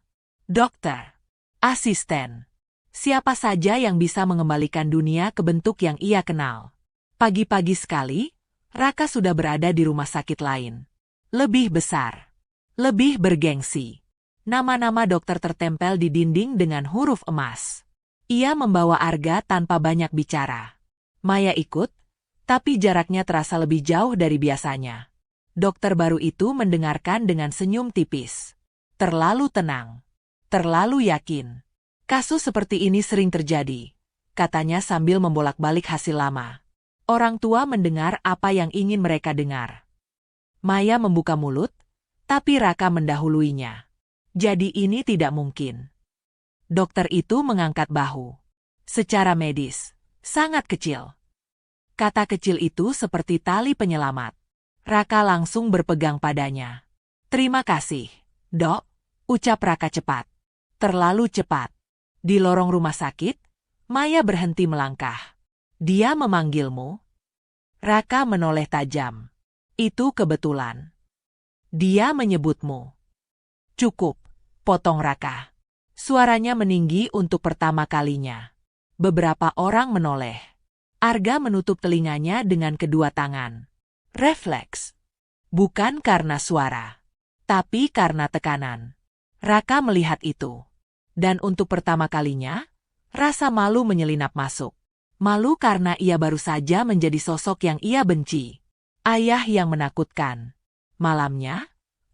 Dokter, asisten, siapa saja yang bisa mengembalikan dunia ke bentuk yang ia kenal. Pagi-pagi sekali, Raka sudah berada di rumah sakit lain. Lebih besar. Lebih bergengsi. Nama-nama dokter tertempel di dinding dengan huruf emas. Ia membawa Arga tanpa banyak bicara. Maya ikut, tapi jaraknya terasa lebih jauh dari biasanya. Dokter baru itu mendengarkan dengan senyum tipis. Terlalu tenang. Terlalu yakin. "Kasus seperti ini sering terjadi," katanya sambil membolak-balik hasil lama. Orang tua mendengar apa yang ingin mereka dengar. Maya membuka mulut, tapi Raka mendahuluinya. "Jadi ini tidak mungkin." Dokter itu mengangkat bahu. "Secara medis, sangat kecil." Kata kecil itu seperti tali penyelamat. Raka langsung berpegang padanya. "Terima kasih, Dok," ucap Raka cepat. Terlalu cepat. Di lorong rumah sakit, Maya berhenti melangkah. "Dia memanggilmu?" Raka menoleh tajam. "Itu kebetulan." "Dia menyebutmu." "Cukup," potong Raka. Suaranya meninggi untuk pertama kalinya. Beberapa orang menoleh. Arga menutup telinganya dengan kedua tangan. Refleks. Bukan karena suara, tapi karena tekanan. Raka melihat itu. Dan untuk pertama kalinya, rasa malu menyelinap masuk. Malu karena ia baru saja menjadi sosok yang ia benci. Ayah yang menakutkan. Malamnya,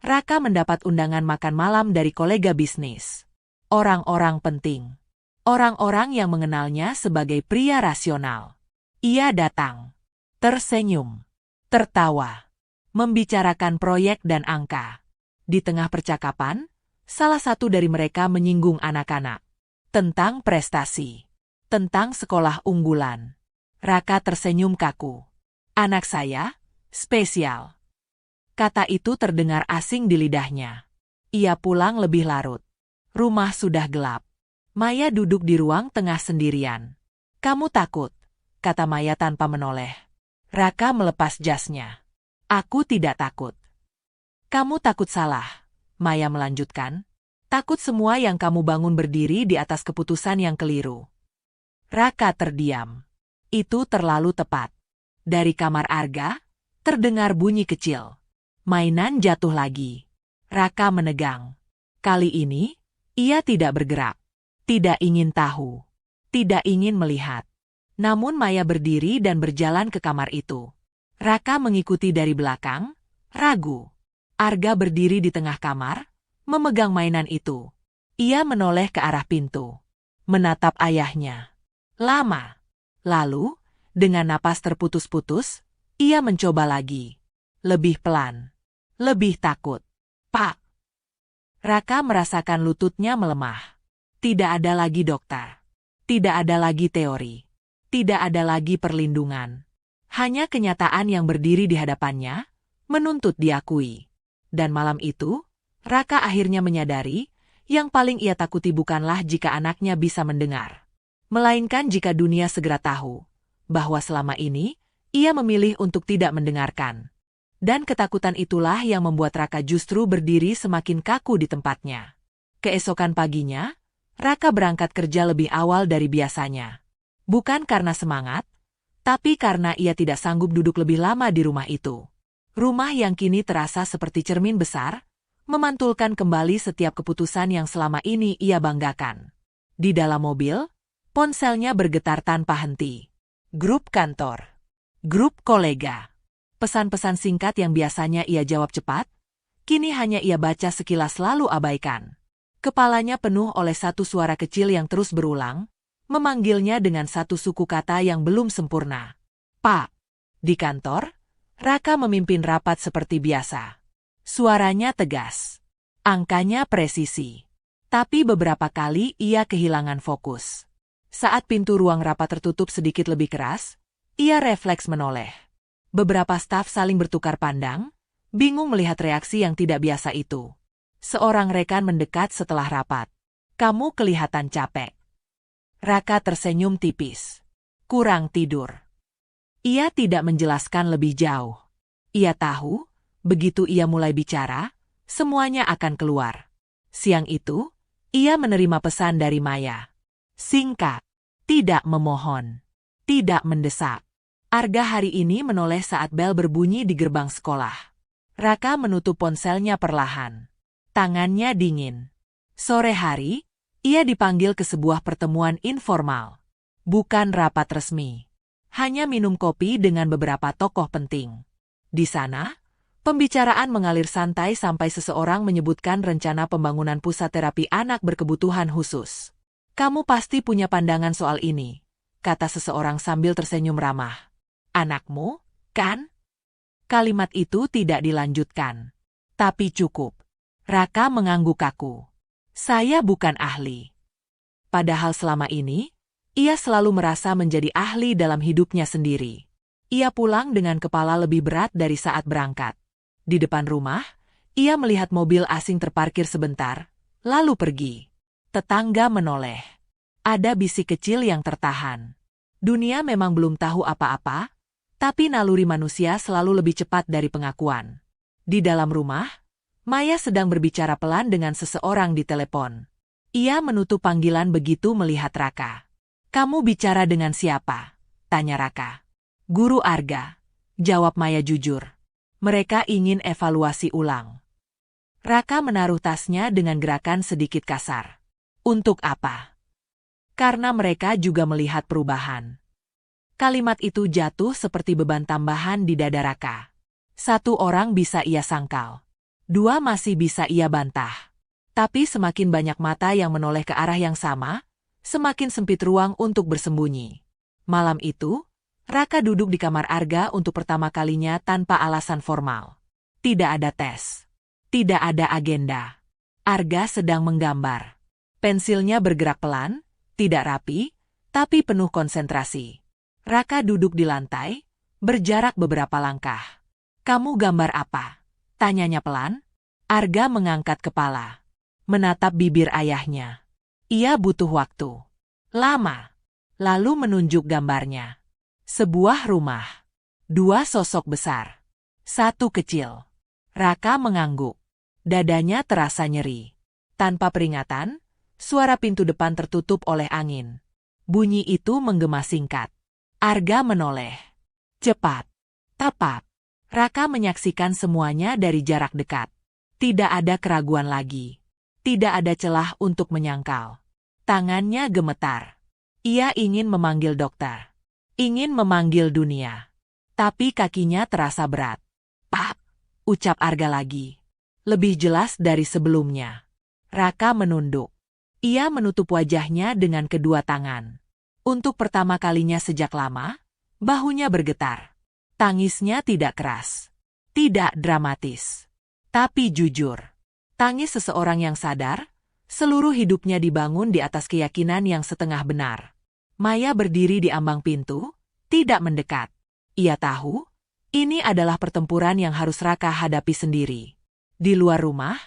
Raka mendapat undangan makan malam dari kolega bisnis. Orang-orang penting. Orang-orang yang mengenalnya sebagai pria rasional. Ia datang. Tersenyum. Tertawa. Membicarakan proyek dan angka. Di tengah percakapan, salah satu dari mereka menyinggung anak-anak. Tentang prestasi. Tentang sekolah unggulan. Raka tersenyum kaku. Anak saya, spesial. Kata itu terdengar asing di lidahnya. Ia pulang lebih larut. Rumah sudah gelap. Maya duduk di ruang tengah sendirian. Kamu takut? Kata Maya tanpa menoleh. Raka melepas jasnya. Aku tidak takut. Kamu takut salah, Maya melanjutkan. Takut semua yang kamu bangun berdiri di atas keputusan yang keliru. Raka terdiam. Itu terlalu tepat. Dari kamar Arga, terdengar bunyi kecil. Mainan jatuh lagi. Raka menegang. Kali ini, ia tidak bergerak. Tidak ingin tahu. Tidak ingin melihat. Namun Maya berdiri dan berjalan ke kamar itu. Raka mengikuti dari belakang, ragu. Arga berdiri di tengah kamar, memegang mainan itu. Ia menoleh ke arah pintu. Menatap ayahnya. Lama. Lalu, dengan napas terputus-putus, ia mencoba lagi. Lebih pelan. Lebih takut. Pak. Raka merasakan lututnya melemah. Tidak ada lagi dokter. Tidak ada lagi teori. Tidak ada lagi perlindungan. Hanya kenyataan yang berdiri di hadapannya, menuntut diakui. Dan malam itu, Raka akhirnya menyadari, yang paling ia takuti bukanlah jika anaknya bisa mendengar. Melainkan jika dunia segera tahu, bahwa selama ini, ia memilih untuk tidak mendengarkan. Dan ketakutan itulah yang membuat Raka justru berdiri semakin kaku di tempatnya. Keesokan paginya, Raka berangkat kerja lebih awal dari biasanya. Bukan karena semangat, tapi karena ia tidak sanggup duduk lebih lama di rumah itu. Rumah yang kini terasa seperti cermin besar, memantulkan kembali setiap keputusan yang selama ini ia banggakan. Di dalam mobil, ponselnya bergetar tanpa henti. Grup kantor. Grup kolega. Pesan-pesan singkat yang biasanya ia jawab cepat, kini hanya ia baca sekilas lalu abaikan. Kepalanya penuh oleh satu suara kecil yang terus berulang, memanggilnya dengan satu suku kata yang belum sempurna. Pak. Di kantor, Raka memimpin rapat seperti biasa. Suaranya tegas. Angkanya presisi. Tapi beberapa kali ia kehilangan fokus. Saat pintu ruang rapat tertutup sedikit lebih keras, ia refleks menoleh. Beberapa staf saling bertukar pandang, bingung melihat reaksi yang tidak biasa itu. Seorang rekan mendekat setelah rapat. Kamu kelihatan capek. Raka tersenyum tipis. Kurang tidur. Ia tidak menjelaskan lebih jauh. Ia tahu, begitu ia mulai bicara, semuanya akan keluar. Siang itu, ia menerima pesan dari Maya. Singkat, tidak memohon, tidak mendesak. Arga hari ini menoleh saat bel berbunyi di gerbang sekolah. Raka menutup ponselnya perlahan. Tangannya dingin. Sore hari, ia dipanggil ke sebuah pertemuan informal. Bukan rapat resmi. Hanya minum kopi dengan beberapa tokoh penting. Di sana, pembicaraan mengalir santai sampai seseorang menyebutkan rencana pembangunan pusat terapi anak berkebutuhan khusus. Kamu pasti punya pandangan soal ini, kata seseorang sambil tersenyum ramah. Anakmu, kan? Kalimat itu tidak dilanjutkan. Tapi cukup. Raka mengangguk kaku. Saya bukan ahli. Padahal selama ini, ia selalu merasa menjadi ahli dalam hidupnya sendiri. Ia pulang dengan kepala lebih berat dari saat berangkat. Di depan rumah, ia melihat mobil asing terparkir sebentar, lalu pergi. Tetangga menoleh. Ada bisik kecil yang tertahan. Dunia memang belum tahu apa-apa, tapi naluri manusia selalu lebih cepat dari pengakuan. Di dalam rumah, Maya sedang berbicara pelan dengan seseorang di telepon. Ia menutup panggilan begitu melihat Raka. Kamu bicara dengan siapa? Tanya Raka. Guru Arga. Jawab Maya jujur. Mereka ingin evaluasi ulang. Raka menaruh tasnya dengan gerakan sedikit kasar. Untuk apa? Karena mereka juga melihat perubahan. Kalimat itu jatuh seperti beban tambahan di dada Raka. Satu orang bisa ia sangkal. 2 masih bisa ia bantah. Tapi semakin banyak mata yang menoleh ke arah yang sama, semakin sempit ruang untuk bersembunyi. Malam itu, Raka duduk di kamar Arga untuk pertama kalinya tanpa alasan formal. Tidak ada tes. Tidak ada agenda. Arga sedang menggambar. Pensilnya bergerak pelan, tidak rapi, tapi penuh konsentrasi. Raka duduk di lantai, berjarak beberapa langkah. "Kamu gambar apa?" tanyanya pelan. Arga mengangkat kepala, menatap bibir ayahnya. Ia butuh waktu lama, lalu menunjuk gambarnya. Sebuah rumah, 2 sosok besar, 1 kecil. Raka mengangguk, dadanya terasa nyeri. Tanpa peringatan, suara pintu depan tertutup oleh angin. Bunyi itu menggema singkat. Arga menoleh. Cepat, tepat. Raka menyaksikan semuanya dari jarak dekat. Tidak ada keraguan lagi. Tidak ada celah untuk menyangkal. Tangannya gemetar. Ia ingin memanggil dokter. Ingin memanggil dunia. Tapi kakinya terasa berat. "Pap," ucap Arga lagi. Lebih jelas dari sebelumnya. Raka menunduk. Ia menutup wajahnya dengan kedua tangan. Untuk pertama kalinya sejak lama, bahunya bergetar. Tangisnya tidak keras. Tidak dramatis. Tapi jujur. Tangis seseorang yang sadar, seluruh hidupnya dibangun di atas keyakinan yang setengah benar. Maya berdiri di ambang pintu, tidak mendekat. Ia tahu, ini adalah pertempuran yang harus Raka hadapi sendiri. Di luar rumah,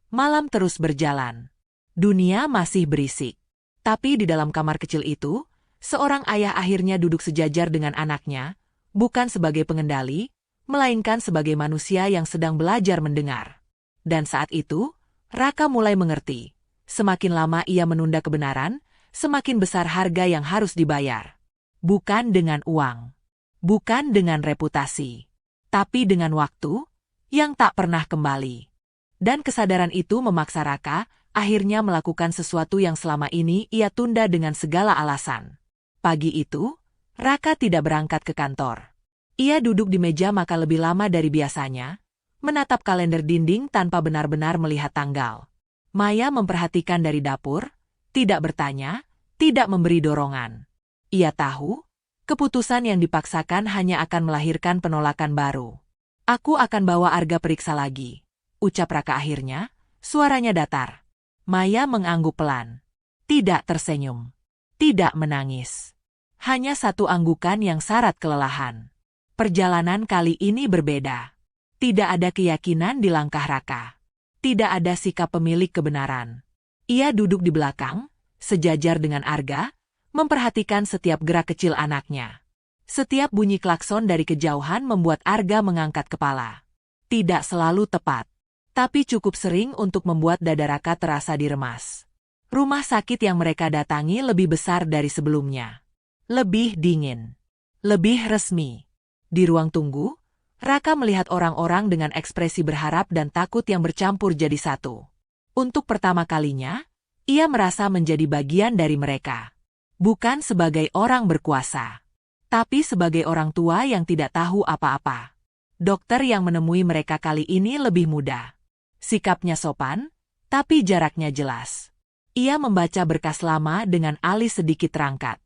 malam terus berjalan. Dunia masih berisik. Tapi di dalam kamar kecil itu, seorang ayah akhirnya duduk sejajar dengan anaknya, bukan sebagai pengendali, melainkan sebagai manusia yang sedang belajar mendengar. Dan saat itu, Raka mulai mengerti. Semakin lama ia menunda kebenaran, semakin besar harga yang harus dibayar. Bukan dengan uang. Bukan dengan reputasi. Tapi dengan waktu, yang tak pernah kembali. Dan kesadaran itu memaksa Raka, akhirnya melakukan sesuatu yang selama ini ia tunda dengan segala alasan. Pagi itu, Raka tidak berangkat ke kantor. Ia duduk di meja makan lebih lama dari biasanya, menatap kalender dinding tanpa benar-benar melihat tanggal. Maya memperhatikan dari dapur, tidak bertanya, tidak memberi dorongan. Ia tahu, keputusan yang dipaksakan hanya akan melahirkan penolakan baru. "Aku akan bawa Arga periksa lagi," ucap Raka akhirnya, suaranya datar. Maya mengangguk pelan. Tidak tersenyum. Tidak menangis. Hanya satu anggukan yang syarat kelelahan. Perjalanan kali ini berbeda. Tidak ada keyakinan di langkah Raka. Tidak ada sikap pemilik kebenaran. Ia duduk di belakang, sejajar dengan Arga, memperhatikan setiap gerak kecil anaknya. Setiap bunyi klakson dari kejauhan membuat Arga mengangkat kepala. Tidak selalu tepat, tapi cukup sering untuk membuat dada Raka terasa diremas. Rumah sakit yang mereka datangi lebih besar dari sebelumnya. Lebih dingin. Lebih resmi. Di ruang tunggu, Raka melihat orang-orang dengan ekspresi berharap dan takut yang bercampur jadi satu. Untuk pertama kalinya, ia merasa menjadi bagian dari mereka. Bukan sebagai orang berkuasa, tapi sebagai orang tua yang tidak tahu apa-apa. Dokter yang menemui mereka kali ini lebih muda. Sikapnya sopan, tapi jaraknya jelas. Ia membaca berkas lama dengan alis sedikit terangkat.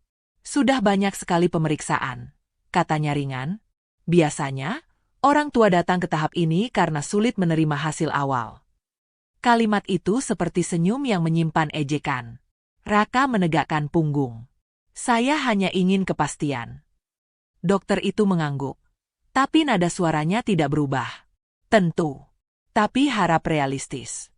"Sudah banyak sekali pemeriksaan," katanya ringan. Biasanya, orang tua datang ke tahap ini karena sulit menerima hasil awal. Kalimat itu seperti senyum yang menyimpan ejekan. Raka menegakkan punggung. "Saya hanya ingin kepastian." Dokter itu mengangguk. Tapi nada suaranya tidak berubah. "Tentu. Tapi harap realistis."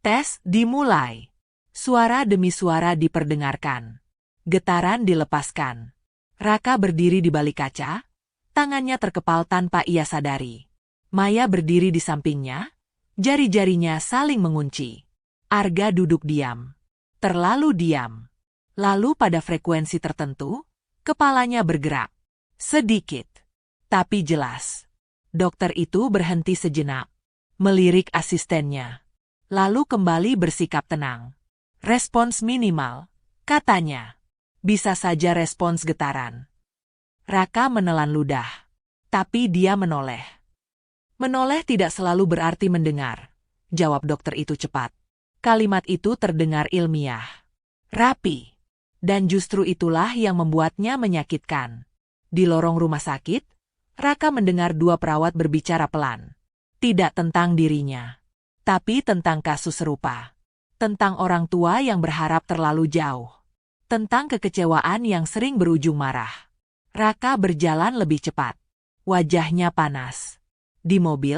Tes dimulai. Suara demi suara diperdengarkan. Getaran dilepaskan. Raka berdiri di balik kaca, tangannya terkepal tanpa ia sadari. Maya berdiri di sampingnya, jari-jarinya saling mengunci. Arga duduk diam. Terlalu diam. Lalu pada frekuensi tertentu, kepalanya bergerak. Sedikit. Tapi jelas. Dokter itu berhenti sejenak. Melirik asistennya. Lalu kembali bersikap tenang. "Respons minimal," katanya. "Bisa saja respons getaran." Raka menelan ludah. Tapi dia menoleh. Menoleh tidak selalu berarti mendengar, jawab dokter itu cepat. Kalimat itu terdengar ilmiah, rapi, dan justru itulah yang membuatnya menyakitkan. Di lorong rumah sakit, Raka mendengar dua perawat berbicara pelan. Tidak tentang dirinya, tapi tentang kasus serupa. Tentang orang tua yang berharap terlalu jauh. Tentang kekecewaan yang sering berujung marah. Raka berjalan lebih cepat. Wajahnya panas. Di mobil,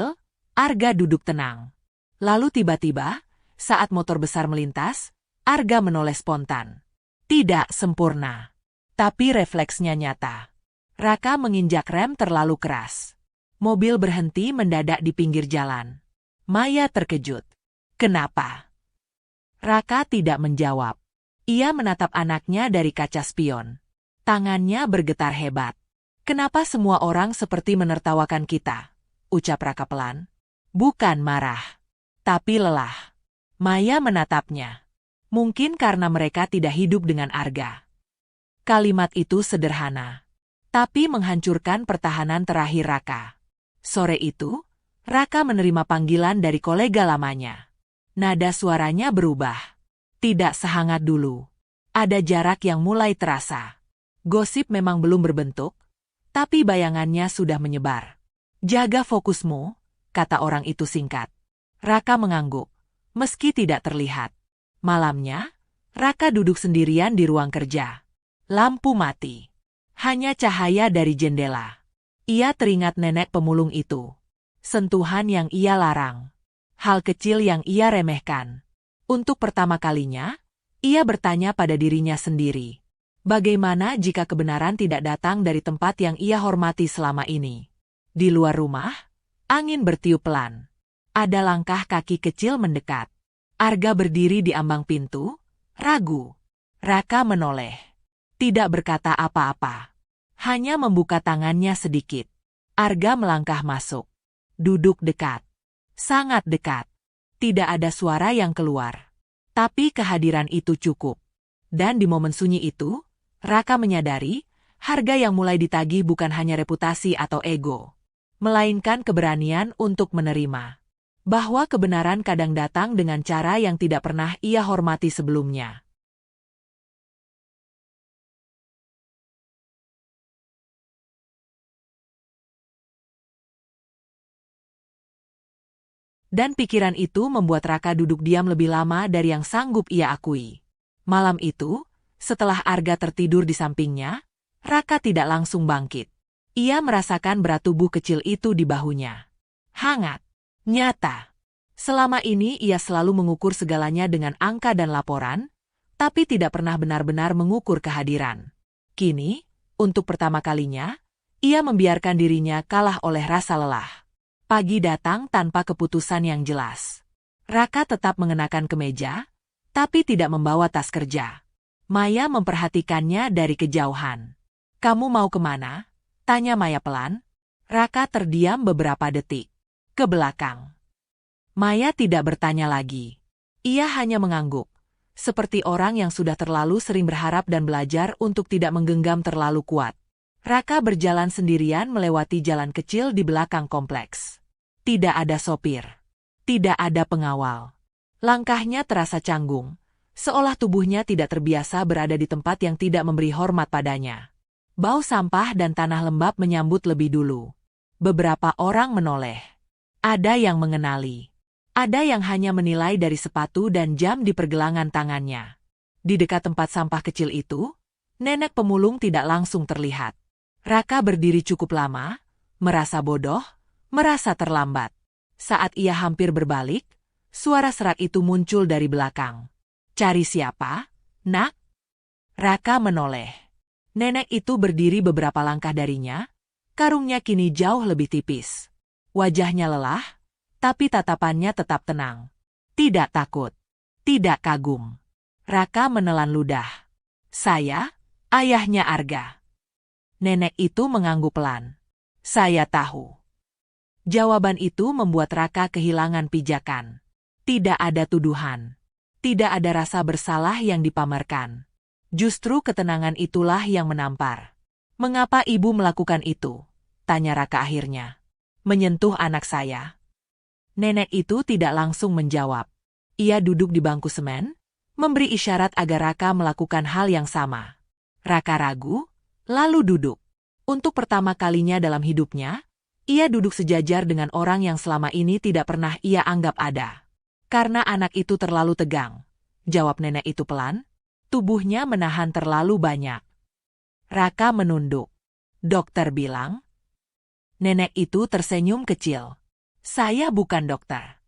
Arga duduk tenang. Lalu tiba-tiba, saat motor besar melintas, Arga menoleh spontan. Tidak sempurna, tapi refleksnya nyata. Raka menginjak rem terlalu keras. Mobil berhenti mendadak di pinggir jalan. Maya terkejut. Kenapa? Raka tidak menjawab. Ia menatap anaknya dari kaca spion. Tangannya bergetar hebat. Kenapa semua orang seperti menertawakan kita? Ucap Raka pelan. Bukan marah, tapi lelah. Maya menatapnya. Mungkin karena mereka tidak hidup dengan Arga. Kalimat itu sederhana, tapi menghancurkan pertahanan terakhir Raka. Sore itu, Raka menerima panggilan dari kolega lamanya. Nada suaranya berubah. Tidak sehangat dulu. Ada jarak yang mulai terasa. Gosip memang belum berbentuk, tapi bayangannya sudah menyebar. Jaga fokusmu, kata orang itu singkat. Raka mengangguk, meski tidak terlihat. Malamnya, Raka duduk sendirian di ruang kerja. Lampu mati. Hanya cahaya dari jendela. Ia teringat nenek pemulung itu. Sentuhan yang ia larang. Hal kecil yang ia remehkan. Untuk pertama kalinya, ia bertanya pada dirinya sendiri. Bagaimana jika kebenaran tidak datang dari tempat yang ia hormati selama ini? Di luar rumah, angin bertiup pelan. Ada langkah kaki kecil mendekat. Arga berdiri di ambang pintu, ragu. Raka menoleh. Tidak berkata apa-apa. Hanya membuka tangannya sedikit. Arga melangkah masuk. Duduk dekat. Sangat dekat. Tidak ada suara yang keluar. Tapi kehadiran itu cukup. Dan di momen sunyi itu, Raka menyadari, harga yang mulai ditagih bukan hanya reputasi atau ego, melainkan keberanian untuk menerima. Bahwa kebenaran kadang datang dengan cara yang tidak pernah ia hormati sebelumnya. Dan pikiran itu membuat Raka duduk diam lebih lama dari yang sanggup ia akui. Malam itu, setelah Arga tertidur di sampingnya, Raka tidak langsung bangkit. Ia merasakan berat tubuh kecil itu di bahunya. Hangat. Nyata. Selama ini ia selalu mengukur segalanya dengan angka dan laporan, tapi tidak pernah benar-benar mengukur kehadiran. Kini, untuk pertama kalinya, ia membiarkan dirinya kalah oleh rasa lelah. Pagi datang tanpa keputusan yang jelas. Raka tetap mengenakan kemeja, tapi tidak membawa tas kerja. Maya memperhatikannya dari kejauhan. "Kamu mau kemana?" tanya Maya pelan. Raka terdiam beberapa detik. Ke belakang. Maya tidak bertanya lagi. Ia hanya mengangguk, seperti orang yang sudah terlalu sering berharap dan belajar untuk tidak menggenggam terlalu kuat. Raka berjalan sendirian melewati jalan kecil di belakang kompleks. Tidak ada sopir. Tidak ada pengawal. Langkahnya terasa canggung, seolah tubuhnya tidak terbiasa berada di tempat yang tidak memberi hormat padanya. Bau sampah dan tanah lembab menyambut lebih dulu. Beberapa orang menoleh. Ada yang mengenali. Ada yang hanya menilai dari sepatu dan jam di pergelangan tangannya. Di dekat tempat sampah kecil itu, nenek pemulung tidak langsung terlihat. Raka berdiri cukup lama, merasa bodoh, merasa terlambat. Saat ia hampir berbalik, suara serak itu muncul dari belakang. "Cari siapa, Nak?" Raka menoleh. Nenek itu berdiri beberapa langkah darinya, karungnya kini jauh lebih tipis. Wajahnya lelah, tapi tatapannya tetap tenang. Tidak takut, tidak kagum. Raka menelan ludah. "Saya, ayahnya Arga." Nenek itu mengangguk pelan. "Saya tahu." Jawaban itu membuat Raka kehilangan pijakan. Tidak ada tuduhan. Tidak ada rasa bersalah yang dipamerkan. Justru ketenangan itulah yang menampar. "Mengapa ibu melakukan itu?" tanya Raka akhirnya. menyentuh anak saya. Nenek itu tidak langsung menjawab. Ia duduk di bangku semen, memberi isyarat agar Raka melakukan hal yang sama. Raka ragu, lalu duduk. Untuk pertama kalinya dalam hidupnya, ia duduk sejajar dengan orang yang selama ini tidak pernah ia anggap ada. Karena anak itu terlalu tegang, jawab nenek itu pelan. Tubuhnya menahan terlalu banyak. Raka menunduk. Dokter bilang. Nenek itu tersenyum kecil. Saya bukan dokter.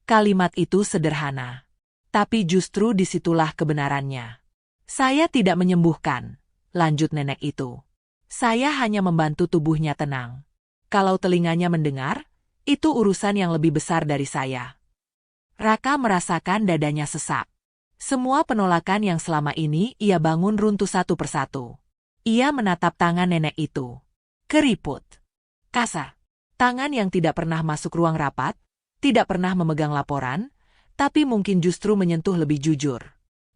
Kalimat itu sederhana. Tapi justru disitulah kebenarannya. Saya tidak menyembuhkan, lanjut nenek itu. Saya hanya membantu tubuhnya tenang. Kalau telinganya mendengar, itu urusan yang lebih besar dari saya. Raka merasakan dadanya sesak. Semua penolakan yang selama ini ia bangun runtuh satu persatu. Ia menatap tangan nenek itu. Keriput. Kasar. Tangan yang tidak pernah masuk ruang rapat, tidak pernah memegang laporan, tapi mungkin justru menyentuh lebih jujur.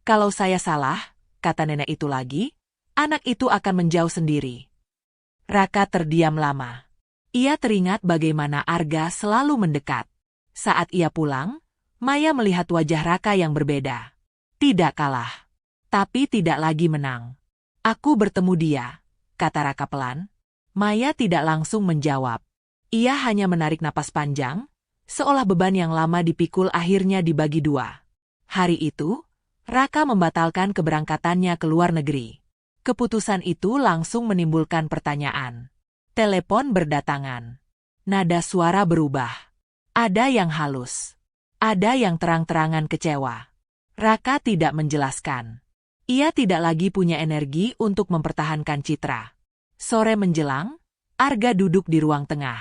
Kalau saya salah, kata nenek itu lagi, anak itu akan menjauh sendiri. Raka terdiam lama. Ia teringat bagaimana Arga selalu mendekat. Saat ia pulang, Maya melihat wajah Raka yang berbeda. Tidak kalah, tapi tidak lagi menang. Aku bertemu dia, kata Raka pelan. Maya tidak langsung menjawab. Ia hanya menarik napas panjang, seolah beban yang lama dipikul akhirnya dibagi dua. Hari itu, Raka membatalkan keberangkatannya ke luar negeri. Keputusan itu langsung menimbulkan pertanyaan. Telepon berdatangan. Nada suara berubah. Ada yang halus. Ada yang terang-terangan kecewa. Raka tidak menjelaskan. Ia tidak lagi punya energi untuk mempertahankan citra. Sore menjelang, Arga duduk di ruang tengah.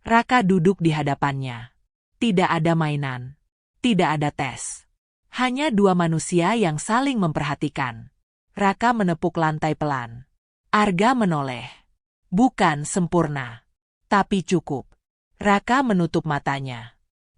Raka duduk di hadapannya. Tidak ada mainan. Tidak ada tes. Hanya dua manusia yang saling memperhatikan. Raka menepuk lantai pelan. Arga menoleh. Bukan sempurna, tapi cukup. Raka menutup matanya.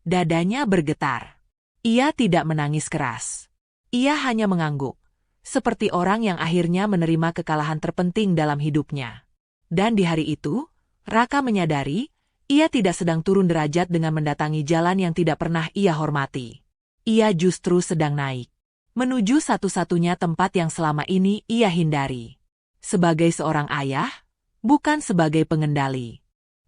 Dadanya bergetar. Ia tidak menangis keras. Ia hanya mengangguk. Seperti orang yang akhirnya menerima kekalahan terpenting dalam hidupnya. Dan di hari itu, Raka menyadari, ia tidak sedang turun derajat dengan mendatangi jalan yang tidak pernah ia hormati. Ia justru sedang naik. Menuju satu-satunya tempat yang selama ini ia hindari. Sebagai seorang ayah, bukan sebagai pengendali.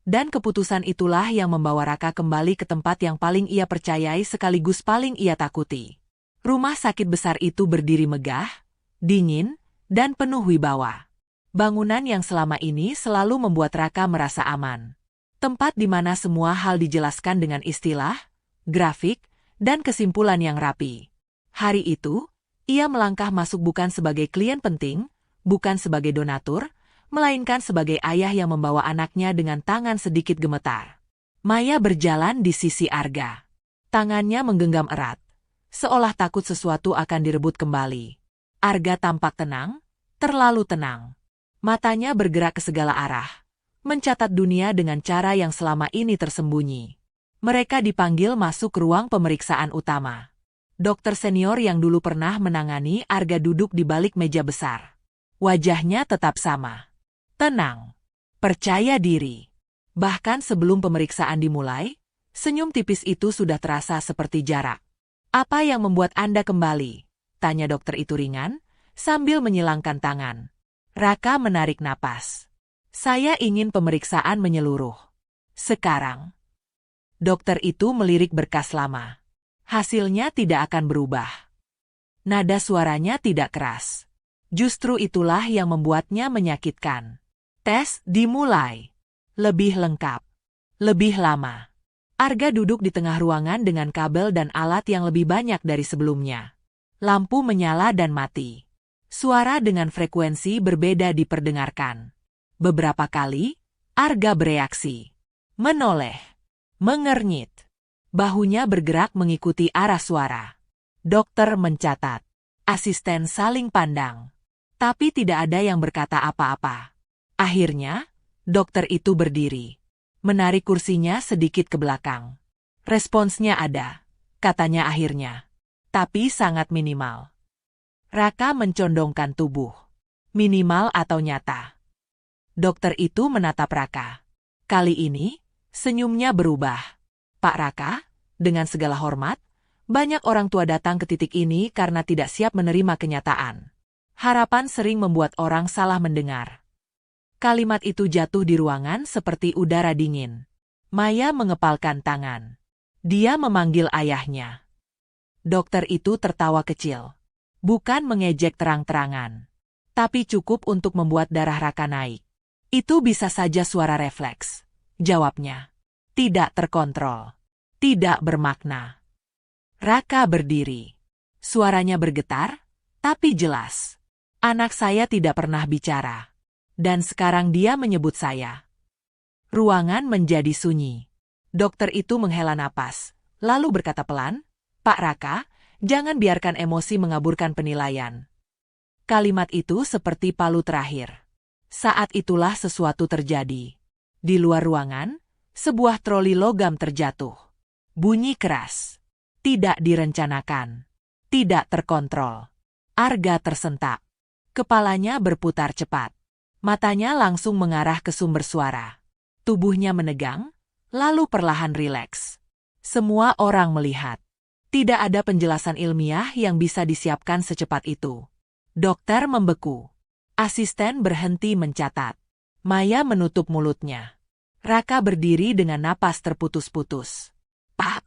Dan keputusan itulah yang membawa Raka kembali ke tempat yang paling ia percayai sekaligus paling ia takuti. Rumah sakit besar itu berdiri megah, dingin, dan penuh wibawa. Bangunan yang selama ini selalu membuat Raka merasa aman. Tempat di mana semua hal dijelaskan dengan istilah, grafik, dan kesimpulan yang rapi. Hari itu, ia melangkah masuk bukan sebagai klien penting, bukan sebagai donatur, melainkan sebagai ayah yang membawa anaknya dengan tangan sedikit gemetar. Maya berjalan di sisi Arga. Tangannya menggenggam erat, seolah takut sesuatu akan direbut kembali. Arga tampak tenang, terlalu tenang. Matanya bergerak ke segala arah. Mencatat dunia dengan cara yang selama ini tersembunyi. Mereka dipanggil masuk ruang pemeriksaan utama. Dokter senior yang dulu pernah menangani Arga duduk di balik meja besar. Wajahnya tetap sama. Tenang. Percaya diri. Bahkan sebelum pemeriksaan dimulai, senyum tipis itu sudah terasa seperti jarak. Apa yang membuat Anda kembali? Tanya dokter itu ringan, sambil menyilangkan tangan. Raka menarik napas. Saya ingin pemeriksaan menyeluruh. Sekarang. Dokter itu melirik berkas lama. Hasilnya tidak akan berubah. Nada suaranya tidak keras. Justru itulah yang membuatnya menyakitkan. Tes dimulai. Lebih lengkap. Lebih lama. Arga duduk di tengah ruangan dengan kabel dan alat yang lebih banyak dari sebelumnya. Lampu menyala dan mati. Suara dengan frekuensi berbeda diperdengarkan. Beberapa kali, Arga bereaksi. Menoleh. Mengernyit. Bahunya bergerak mengikuti arah suara. Dokter mencatat. Asisten saling pandang. Tapi tidak ada yang berkata apa-apa. Akhirnya, dokter itu berdiri. Menarik kursinya sedikit ke belakang. Responsnya ada, katanya akhirnya. Tapi sangat minimal. Raka mencondongkan tubuh. Minimal atau nyata? Dokter itu menatap Raka. Kali ini, Senyumnya berubah. Pak Raka, dengan segala hormat, banyak orang tua datang ke titik ini karena tidak siap menerima kenyataan. Harapan sering membuat orang salah mendengar. Kalimat itu jatuh di ruangan seperti udara dingin. Maya mengepalkan tangan. Dia memanggil ayahnya. Dokter itu tertawa kecil. Bukan mengejek terang-terangan. Tapi cukup untuk membuat darah Raka naik. Itu bisa saja suara refleks. Jawabnya. Tidak terkontrol. Tidak bermakna. Raka berdiri. Suaranya bergetar, tapi jelas. Anak saya tidak pernah bicara. Dan sekarang dia menyebut saya. Ruangan menjadi sunyi. Dokter itu menghela napas, lalu berkata pelan, Pak Raka, jangan biarkan emosi mengaburkan penilaian. Kalimat itu seperti palu terakhir. Saat itulah sesuatu terjadi. Di luar ruangan, sebuah troli logam terjatuh. Bunyi keras. Tidak direncanakan. Tidak terkontrol. Arga tersentak. Kepalanya berputar cepat. Matanya langsung mengarah ke sumber suara. Tubuhnya menegang, lalu perlahan rileks. Semua orang melihat. Tidak ada penjelasan ilmiah yang bisa disiapkan secepat itu. Dokter membeku. Asisten berhenti mencatat. Maya menutup mulutnya. Raka berdiri dengan napas terputus-putus. Pak,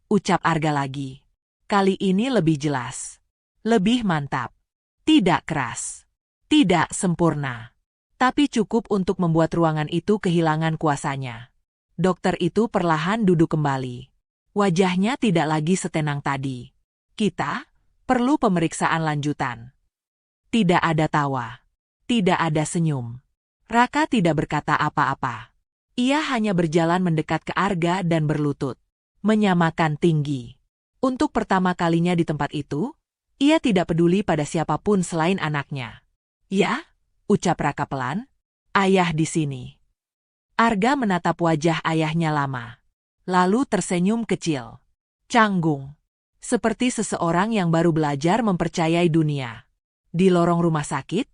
ucap Arga lagi. Kali ini lebih jelas. Lebih mantap. Tidak keras. Tidak sempurna. Tapi cukup untuk membuat ruangan itu kehilangan kuasanya. Dokter itu perlahan duduk kembali. Wajahnya tidak lagi setenang tadi. Kita perlu pemeriksaan lanjutan. Tidak ada tawa. Tidak ada senyum. Raka tidak berkata apa-apa. Ia hanya berjalan mendekat ke Arga dan berlutut. Menyamakan tinggi. Untuk pertama kalinya di tempat itu, ia tidak peduli pada siapapun selain anaknya. Ya? Ucap Raka pelan, ayah di sini. Arga menatap wajah ayahnya lama. Lalu tersenyum kecil. Canggung. Seperti seseorang yang baru belajar mempercayai dunia. Di lorong rumah sakit,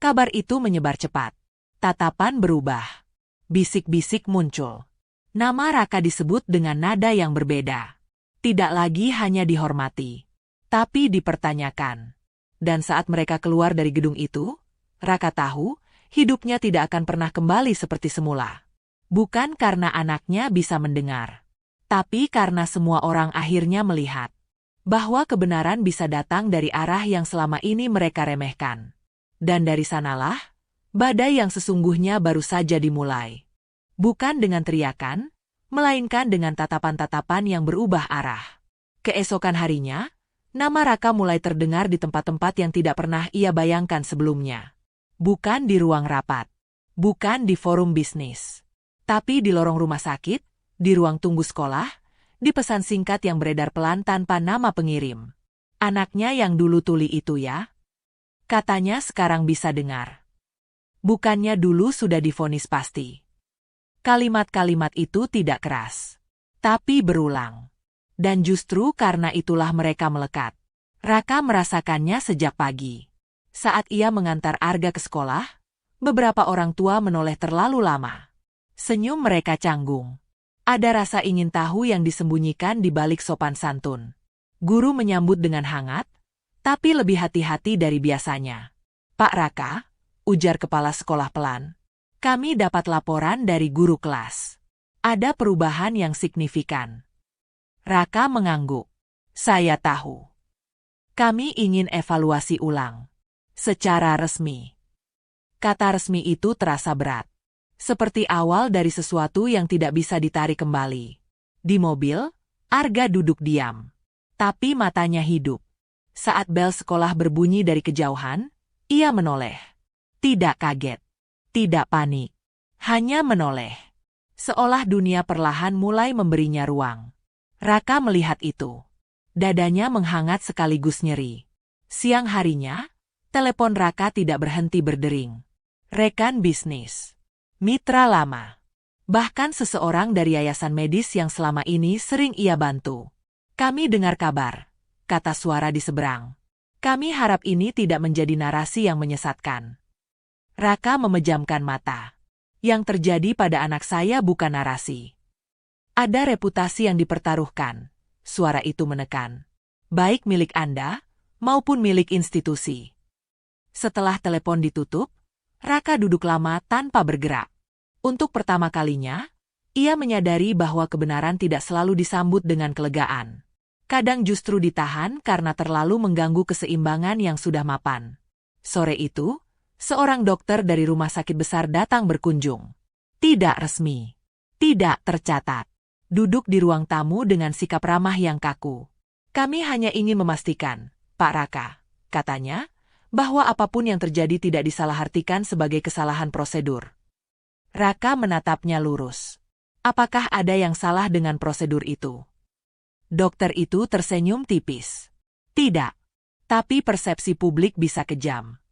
kabar itu menyebar cepat. Tatapan berubah. Bisik-bisik muncul. Nama Raka disebut dengan nada yang berbeda. Tidak lagi hanya dihormati, tapi dipertanyakan. Dan saat mereka keluar dari gedung itu, Raka tahu, hidupnya tidak akan pernah kembali seperti semula. Bukan karena anaknya bisa mendengar, tapi karena semua orang akhirnya melihat bahwa kebenaran bisa datang dari arah yang selama ini mereka remehkan. Dan dari sanalah, badai yang sesungguhnya baru saja dimulai. Bukan dengan teriakan, melainkan dengan tatapan-tatapan yang berubah arah. Keesokan harinya, nama Raka mulai terdengar di tempat-tempat yang tidak pernah ia bayangkan sebelumnya. Bukan di ruang rapat, bukan di forum bisnis, tapi di lorong rumah sakit, di ruang tunggu sekolah, di pesan singkat yang beredar pelan tanpa nama pengirim. Anaknya yang dulu tuli itu ya? Katanya sekarang bisa dengar. Bukannya dulu sudah divonis pasti. Kalimat-kalimat itu tidak keras, tapi berulang. Dan justru karena itulah mereka melekat. Raka merasakannya sejak pagi. Saat ia mengantar Arga ke sekolah, beberapa orang tua menoleh terlalu lama. Senyum mereka canggung. Ada rasa ingin tahu yang disembunyikan di balik sopan santun. Guru menyambut dengan hangat, tapi lebih hati-hati dari biasanya. Pak Raka, ujar kepala sekolah pelan. Kami dapat laporan dari guru kelas. Ada perubahan yang signifikan. Raka mengangguk. Saya tahu. Kami ingin evaluasi ulang. Secara resmi. Kata resmi itu terasa berat. Seperti awal dari sesuatu yang tidak bisa ditarik kembali. Di mobil, Arga duduk diam. Tapi matanya hidup. Saat bel sekolah berbunyi dari kejauhan, ia menoleh. Tidak kaget. Tidak panik. Hanya menoleh. Seolah dunia perlahan mulai memberinya ruang. Raka melihat itu. Dadanya menghangat sekaligus nyeri. Siang harinya, telepon Raka tidak berhenti berdering. Rekan bisnis. Mitra lama. Bahkan seseorang dari yayasan medis yang selama ini sering ia bantu. Kami dengar kabar, kata suara di seberang. Kami harap ini tidak menjadi narasi yang menyesatkan. Raka memejamkan mata. Yang terjadi pada anak saya bukan narasi. Ada reputasi yang dipertaruhkan. Suara itu menekan. Baik milik Anda, maupun milik institusi. Setelah telepon ditutup, Raka duduk lama tanpa bergerak. Untuk pertama kalinya, ia menyadari bahwa kebenaran tidak selalu disambut dengan kelegaan. Kadang justru ditahan karena terlalu mengganggu keseimbangan yang sudah mapan. Sore itu, seorang dokter dari rumah sakit besar datang berkunjung. Tidak resmi. Tidak tercatat. Duduk di ruang tamu dengan sikap ramah yang kaku. Kami hanya ingin memastikan, Pak Raka, katanya, bahwa apapun yang terjadi tidak disalahartikan sebagai kesalahan prosedur. Raka menatapnya lurus. Apakah ada yang salah dengan prosedur itu? Dokter itu tersenyum tipis. Tidak. Tapi persepsi publik bisa kejam.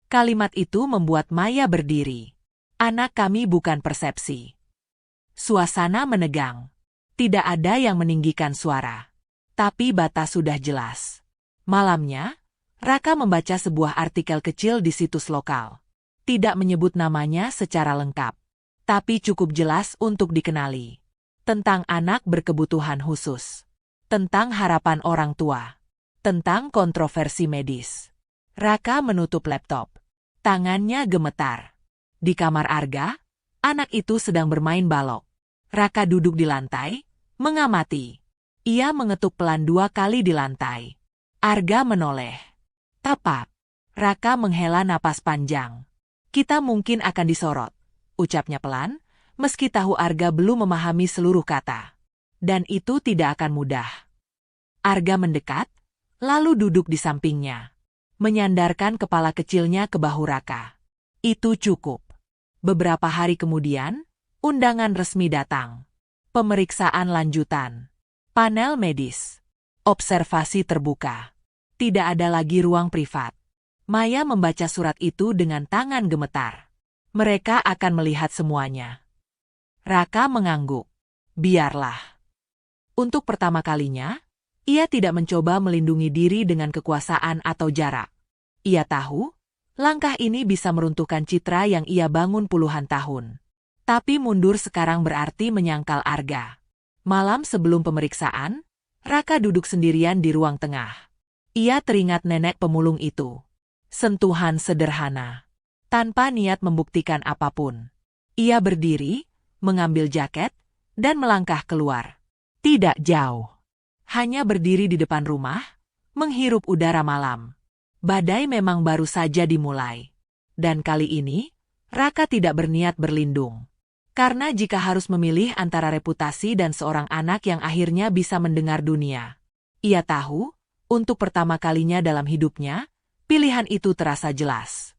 Kalimat itu membuat Maya berdiri. Anak kami bukan persepsi. Suasana menegang. Tidak ada yang meninggikan suara. Tapi batas sudah jelas. Malamnya, Raka membaca sebuah artikel kecil di situs lokal. Tidak menyebut namanya secara lengkap. Tapi cukup jelas untuk dikenali. Tentang anak berkebutuhan khusus. Tentang harapan orang tua. Tentang kontroversi medis. Raka menutup laptop. Tangannya gemetar. Di kamar Arga, anak itu sedang bermain balok. Raka duduk di lantai, mengamati. Ia mengetuk pelan 2 kali di lantai. Arga menoleh. Tapak. Raka menghela napas panjang. Kita mungkin akan disorot, ucapnya pelan, meski tahu Arga belum memahami seluruh kata. Dan itu tidak akan mudah. Arga mendekat, lalu duduk di sampingnya. Menyandarkan kepala kecilnya ke bahu Raka. Itu cukup. Beberapa hari kemudian, undangan resmi datang. Pemeriksaan lanjutan. Panel medis. Observasi terbuka. Tidak ada lagi ruang privat. Maya membaca surat itu dengan tangan gemetar. Mereka akan melihat semuanya. Raka mengangguk. Biarlah. Untuk pertama kalinya, ia tidak mencoba melindungi diri dengan kekuasaan atau jarak. Ia tahu, langkah ini bisa meruntuhkan citra yang ia bangun puluhan tahun. Tapi mundur sekarang berarti menyangkal Arga. Malam sebelum pemeriksaan, Raka duduk sendirian di ruang tengah. Ia teringat nenek pemulung itu. Sentuhan sederhana. Tanpa niat membuktikan apapun. Ia berdiri, mengambil jaket, dan melangkah keluar. Tidak jauh. Hanya berdiri di depan rumah, menghirup udara malam. Badai memang baru saja dimulai. Dan kali ini, Raka tidak berniat berlindung. Karena jika harus memilih antara reputasi dan seorang anak yang akhirnya bisa mendengar dunia. Ia tahu, untuk pertama kalinya dalam hidupnya, pilihan itu terasa jelas.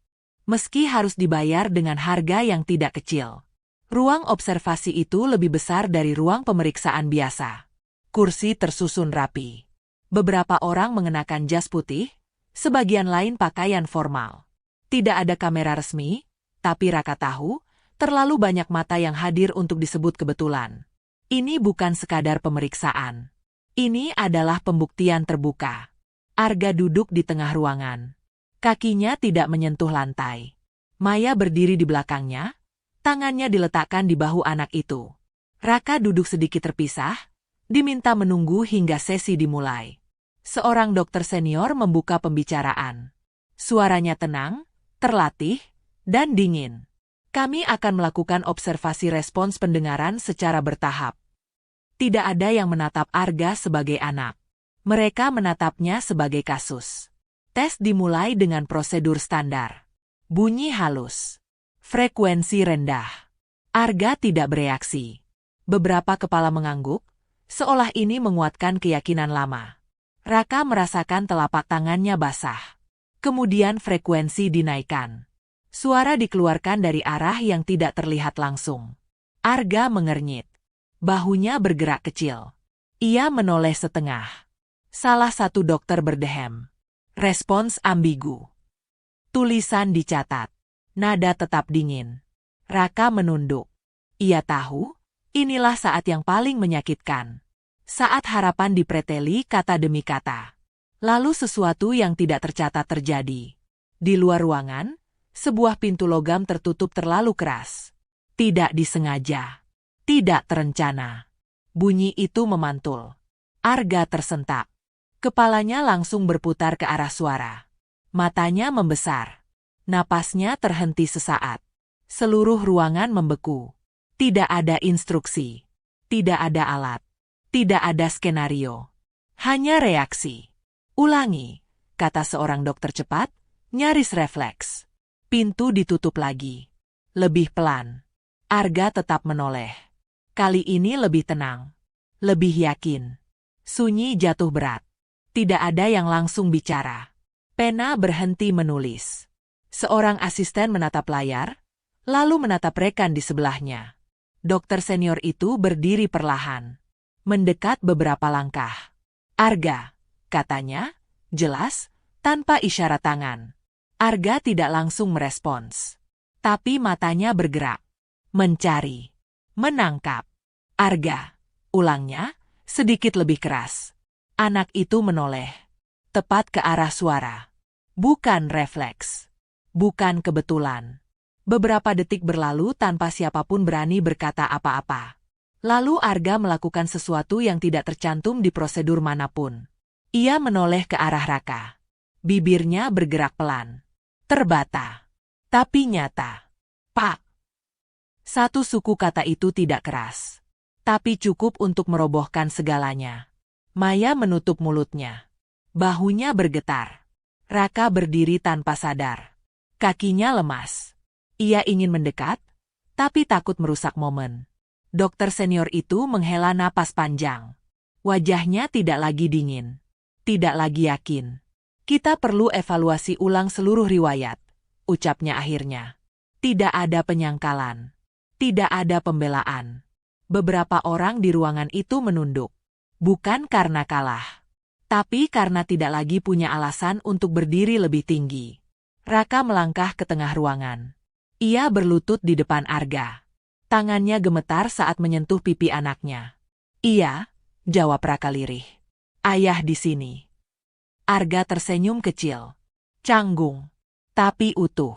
Meski harus dibayar dengan harga yang tidak kecil. Ruang observasi itu lebih besar dari ruang pemeriksaan biasa. Kursi tersusun rapi. Beberapa orang mengenakan jas putih, sebagian lain pakaian formal. Tidak ada kamera resmi, tapi Raka tahu, terlalu banyak mata yang hadir untuk disebut kebetulan. Ini bukan sekadar pemeriksaan. Ini adalah pembuktian terbuka. Arga duduk di tengah ruangan. Kakinya tidak menyentuh lantai. Maya berdiri di belakangnya, tangannya diletakkan di bahu anak itu. Raka duduk sedikit terpisah, diminta menunggu hingga sesi dimulai. Seorang dokter senior membuka pembicaraan. Suaranya tenang, terlatih, dan dingin. Kami akan melakukan observasi respons pendengaran secara bertahap. Tidak ada yang menatap Arga sebagai anak. Mereka menatapnya sebagai kasus. Tes dimulai dengan prosedur standar. Bunyi halus. Frekuensi rendah. Arga tidak bereaksi. Beberapa kepala mengangguk, seolah ini menguatkan keyakinan lama. Raka merasakan telapak tangannya basah. Kemudian frekuensi dinaikkan. Suara dikeluarkan dari arah yang tidak terlihat langsung. Arga mengernyit. Bahunya bergerak kecil. Ia menoleh setengah. Salah satu dokter berdehem. Respons ambigu. Tulisan dicatat. Nada tetap dingin. Raka menunduk. Ia tahu, inilah saat yang paling menyakitkan. Saat harapan dipreteli kata demi kata. Lalu sesuatu yang tidak tercatat terjadi. Di luar ruangan, sebuah pintu logam tertutup terlalu keras. Tidak disengaja. Tidak terencana. Bunyi itu memantul. Arga tersentak. Kepalanya langsung berputar ke arah suara. Matanya membesar. Napasnya terhenti sesaat. Seluruh ruangan membeku. Tidak ada instruksi. Tidak ada alat. Tidak ada skenario. Hanya reaksi. Ulangi, kata seorang dokter cepat, nyaris refleks. Pintu ditutup lagi. Lebih pelan. Arga tetap menoleh. Kali ini lebih tenang. Lebih yakin. Sunyi jatuh berat. Tidak ada yang langsung bicara. Pena berhenti menulis. Seorang asisten menatap layar, lalu menatap rekan di sebelahnya. Dokter senior itu berdiri perlahan. Mendekat beberapa langkah. Arga, katanya, jelas, tanpa isyarat tangan. Arga tidak langsung merespons. Tapi matanya bergerak. Mencari. Menangkap. Arga, ulangnya, sedikit lebih keras. Anak itu menoleh. Tepat ke arah suara. Bukan refleks. Bukan kebetulan. Beberapa detik berlalu tanpa siapapun berani berkata apa-apa. Lalu Arga melakukan sesuatu yang tidak tercantum di prosedur manapun. Ia menoleh ke arah Raka. Bibirnya bergerak pelan. Terbata. Tapi nyata. Pak. Satu suku kata itu tidak keras. Tapi cukup untuk merobohkan segalanya. Maya menutup mulutnya. Bahunya bergetar. Raka berdiri tanpa sadar. Kakinya lemas. Ia ingin mendekat, tapi takut merusak momen. Dokter senior itu menghela napas panjang. Wajahnya tidak lagi dingin. Tidak lagi yakin. Kita perlu evaluasi ulang seluruh riwayat, ucapnya akhirnya. Tidak ada penyangkalan. Tidak ada pembelaan. Beberapa orang di ruangan itu menunduk. Bukan karena kalah, tapi karena tidak lagi punya alasan untuk berdiri lebih tinggi. Raka melangkah ke tengah ruangan. Ia berlutut di depan Arga. Tangannya gemetar saat menyentuh pipi anaknya. Iya, jawab Raka lirih. Ayah di sini. Arga tersenyum kecil. Canggung, tapi utuh.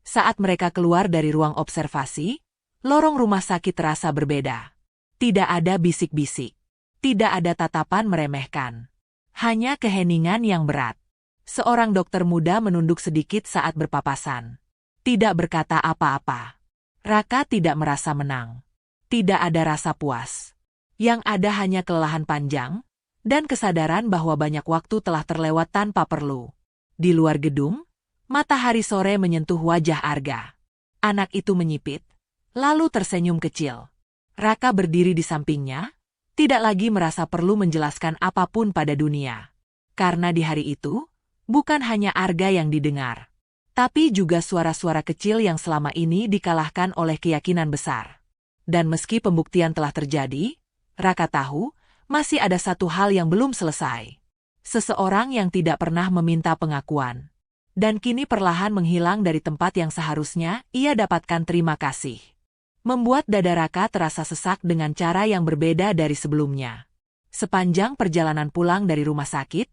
Saat mereka keluar dari ruang observasi, lorong rumah sakit terasa berbeda. Tidak ada bisik-bisik. Tidak ada tatapan meremehkan. Hanya keheningan yang berat. Seorang dokter muda menunduk sedikit saat berpapasan. Tidak berkata apa-apa. Raka tidak merasa menang. Tidak ada rasa puas. Yang ada hanya kelelahan panjang, dan kesadaran bahwa banyak waktu telah terlewat tanpa perlu. Di luar gedung, matahari sore menyentuh wajah Arga. Anak itu menyipit, lalu tersenyum kecil. Raka berdiri di sampingnya, tidak lagi merasa perlu menjelaskan apapun pada dunia. Karena di hari itu, bukan hanya Arga yang didengar, tapi juga suara-suara kecil yang selama ini dikalahkan oleh keyakinan besar. Dan meski pembuktian telah terjadi, Raka tahu, masih ada satu hal yang belum selesai. Seseorang yang tidak pernah meminta pengakuan. Dan kini perlahan menghilang dari tempat yang seharusnya ia dapatkan terima kasih. Membuat dada Raka terasa sesak dengan cara yang berbeda dari sebelumnya. Sepanjang perjalanan pulang dari rumah sakit,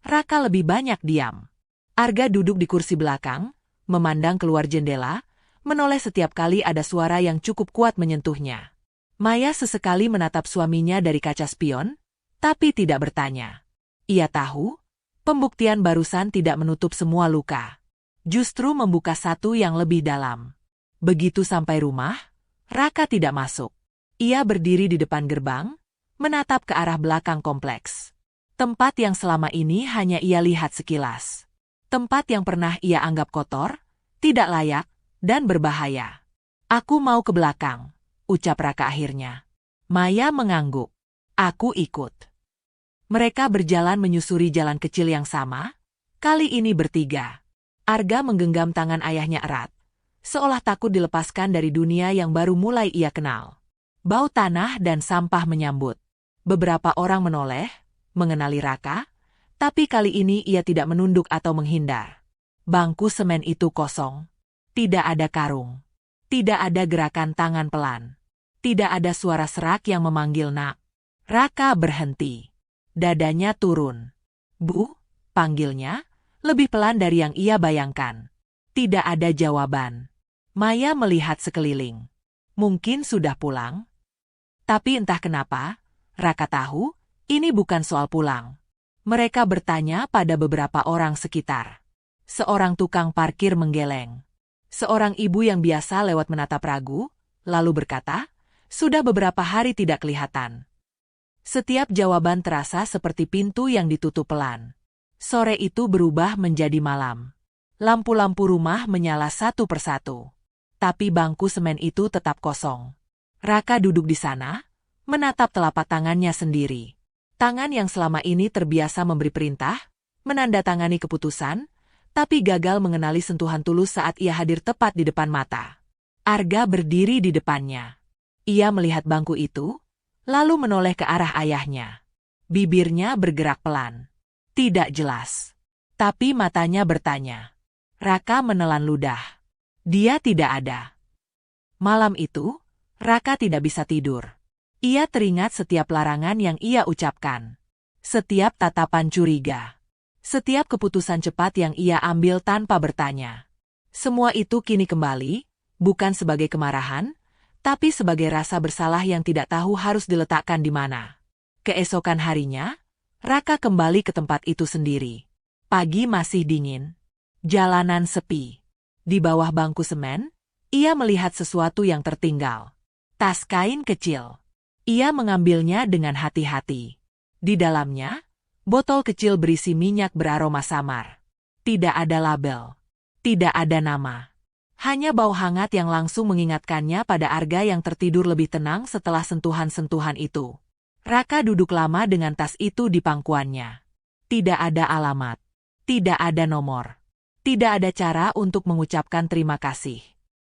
Raka lebih banyak diam. Arga duduk di kursi belakang, memandang keluar jendela, menoleh setiap kali ada suara yang cukup kuat menyentuhnya. Maya sesekali menatap suaminya dari kaca spion, tapi tidak bertanya. Ia tahu, pembuktian barusan tidak menutup semua luka. Justru membuka satu yang lebih dalam. Begitu sampai rumah, Raka tidak masuk. Ia berdiri di depan gerbang, menatap ke arah belakang kompleks. Tempat yang selama ini hanya ia lihat sekilas. Tempat yang pernah ia anggap kotor, tidak layak, dan berbahaya. Aku mau ke belakang, ucap Raka akhirnya. Maya mengangguk. Aku ikut. Mereka berjalan menyusuri jalan kecil yang sama, kali ini bertiga. Arga menggenggam tangan ayahnya erat, seolah takut dilepaskan dari dunia yang baru mulai ia kenal. Bau tanah dan sampah menyambut. Beberapa orang menoleh, mengenali Raka, tapi kali ini ia tidak menunduk atau menghindar. Bangku semen itu kosong. Tidak ada karung. Tidak ada gerakan tangan pelan. Tidak ada suara serak yang memanggil nak. Raka berhenti. Dadanya turun. Bu, panggilnya, lebih pelan dari yang ia bayangkan. Tidak ada jawaban. Maya melihat sekeliling. Mungkin sudah pulang. Tapi entah kenapa, Raka tahu, ini bukan soal pulang. Mereka bertanya pada beberapa orang sekitar. Seorang tukang parkir menggeleng. Seorang ibu yang biasa lewat menatap ragu, lalu berkata, "Sudah beberapa hari tidak kelihatan." Setiap jawaban terasa seperti pintu yang ditutup pelan. Sore itu berubah menjadi malam. Lampu-lampu rumah menyala satu persatu. Tapi bangku semen itu tetap kosong. Raka duduk di sana, menatap telapak tangannya sendiri. Tangan yang selama ini terbiasa memberi perintah, menandatangani keputusan, tapi gagal mengenali sentuhan tulus saat ia hadir tepat di depan mata. Arga berdiri di depannya. Ia melihat bangku itu, lalu menoleh ke arah ayahnya. Bibirnya bergerak pelan. Tidak jelas. Tapi matanya bertanya. Raka menelan ludah. Dia tidak ada. Malam itu, Raka tidak bisa tidur. Ia teringat setiap larangan yang ia ucapkan. Setiap tatapan curiga. Setiap keputusan cepat yang ia ambil tanpa bertanya. Semua itu kini kembali, bukan sebagai kemarahan, tapi sebagai rasa bersalah yang tidak tahu harus diletakkan di mana. Keesokan harinya, Raka kembali ke tempat itu sendiri. Pagi masih dingin. Jalanan sepi. Di bawah bangku semen, ia melihat sesuatu yang tertinggal. Tas kain kecil. Ia mengambilnya dengan hati-hati. Di dalamnya, botol kecil berisi minyak beraroma samar. Tidak ada label. Tidak ada nama. Hanya bau hangat yang langsung mengingatkannya pada Arga yang tertidur lebih tenang setelah sentuhan-sentuhan itu. Raka duduk lama dengan tas itu di pangkuannya. Tidak ada alamat. Tidak ada nomor. Tidak ada cara untuk mengucapkan terima kasih.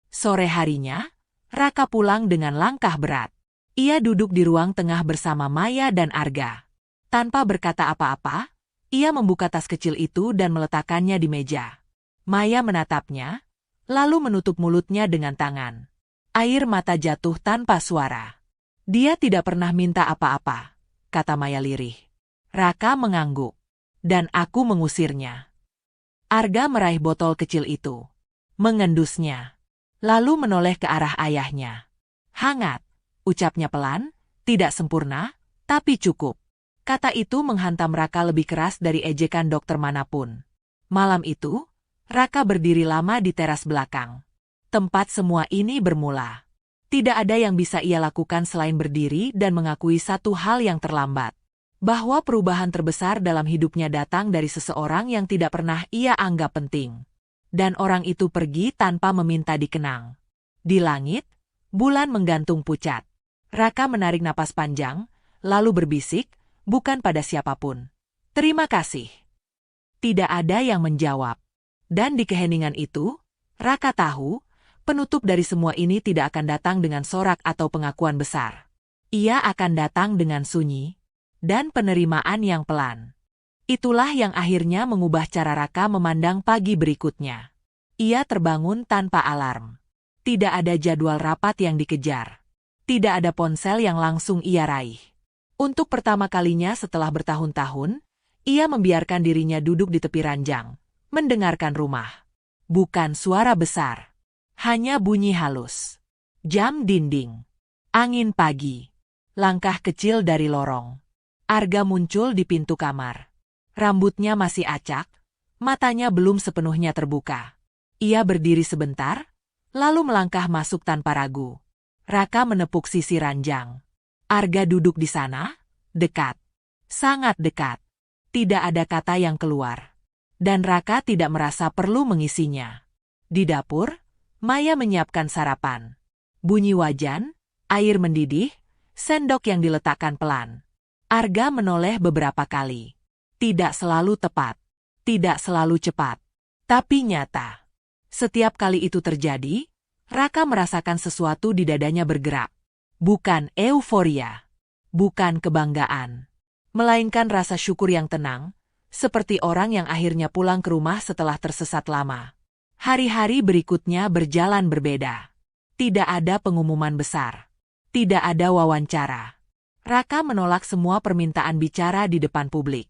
Sore harinya, Raka pulang dengan langkah berat. Ia duduk di ruang tengah bersama Maya dan Arga. Tanpa berkata apa-apa, ia membuka tas kecil itu dan meletakkannya di meja. Maya menatapnya, lalu menutup mulutnya dengan tangan. Air mata jatuh tanpa suara. Dia tidak pernah minta apa-apa, kata Maya lirih. Raka mengangguk. Dan aku mengusirnya. Arga meraih botol kecil itu. Mengendusnya. Lalu menoleh ke arah ayahnya. Hangat. Ucapnya pelan, tidak sempurna, tapi cukup. Kata itu menghantam Raka lebih keras dari ejekan dokter manapun. Malam itu, Raka berdiri lama di teras belakang. Tempat semua ini bermula. Tidak ada yang bisa ia lakukan selain berdiri dan mengakui satu hal yang terlambat. Bahwa perubahan terbesar dalam hidupnya datang dari seseorang yang tidak pernah ia anggap penting. Dan orang itu pergi tanpa meminta dikenang. Di langit, bulan menggantung pucat. Raka menarik napas panjang, lalu berbisik, bukan pada siapapun. Terima kasih. Tidak ada yang menjawab. Dan di keheningan itu, Raka tahu, penutup dari semua ini tidak akan datang dengan sorak atau pengakuan besar. Ia akan datang dengan sunyi, dan penerimaan yang pelan. Itulah yang akhirnya mengubah cara Raka memandang pagi berikutnya. Ia terbangun tanpa alarm. Tidak ada jadwal rapat yang dikejar. Tidak ada ponsel yang langsung ia raih. Untuk pertama kalinya setelah bertahun-tahun, ia membiarkan dirinya duduk di tepi ranjang, mendengarkan rumah. Bukan suara besar. Hanya bunyi halus. Jam dinding. Angin pagi. Langkah kecil dari lorong. Arga muncul di pintu kamar. Rambutnya masih acak, matanya belum sepenuhnya terbuka. Ia berdiri sebentar, lalu melangkah masuk tanpa ragu. Raka menepuk sisi ranjang. Arga duduk di sana, dekat. Sangat dekat. Tidak ada kata yang keluar. Dan Raka tidak merasa perlu mengisinya. Di dapur, Maya menyiapkan sarapan. Bunyi wajan, air mendidih, sendok yang diletakkan pelan. Arga menoleh beberapa kali. Tidak selalu tepat. Tidak selalu cepat. Tapi nyata. Setiap kali itu terjadi, Raka merasakan sesuatu di dadanya bergerak. Bukan euforia. Bukan kebanggaan. Melainkan rasa syukur yang tenang, seperti orang yang akhirnya pulang ke rumah setelah tersesat lama. Hari-hari berikutnya berjalan berbeda. Tidak ada pengumuman besar. Tidak ada wawancara. Raka menolak semua permintaan bicara di depan publik.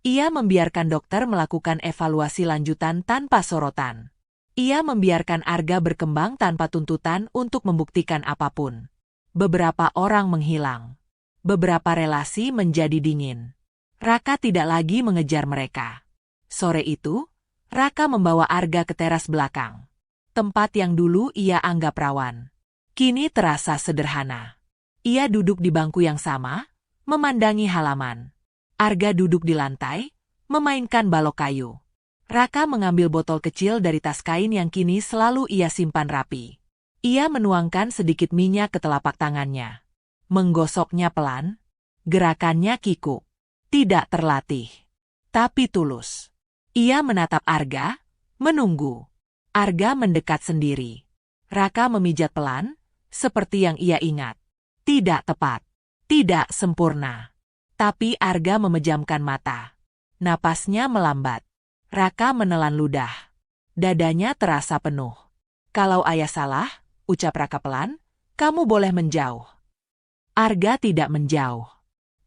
Ia membiarkan dokter melakukan evaluasi lanjutan tanpa sorotan. Ia membiarkan Arga berkembang tanpa tuntutan untuk membuktikan apapun. Beberapa orang menghilang. Beberapa relasi menjadi dingin. Raka tidak lagi mengejar mereka. Sore itu, Raka membawa Arga ke teras belakang. Tempat yang dulu ia anggap rawan. Kini terasa sederhana. Ia duduk di bangku yang sama, memandangi halaman. Arga duduk di lantai, memainkan balok kayu. Raka mengambil botol kecil dari tas kain yang kini selalu ia simpan rapi. Ia menuangkan sedikit minyak ke telapak tangannya. Menggosoknya pelan, gerakannya kikuk. Tidak terlatih, tapi tulus. Ia menatap Arga, menunggu. Arga mendekat sendiri. Raka memijat pelan, seperti yang ia ingat. Tidak tepat, tidak sempurna. Tapi Arga memejamkan mata. Napasnya melambat. Raka menelan ludah. Dadanya terasa penuh. Kalau ayah salah, ucap Raka pelan, kamu boleh menjauh. Arga tidak menjauh.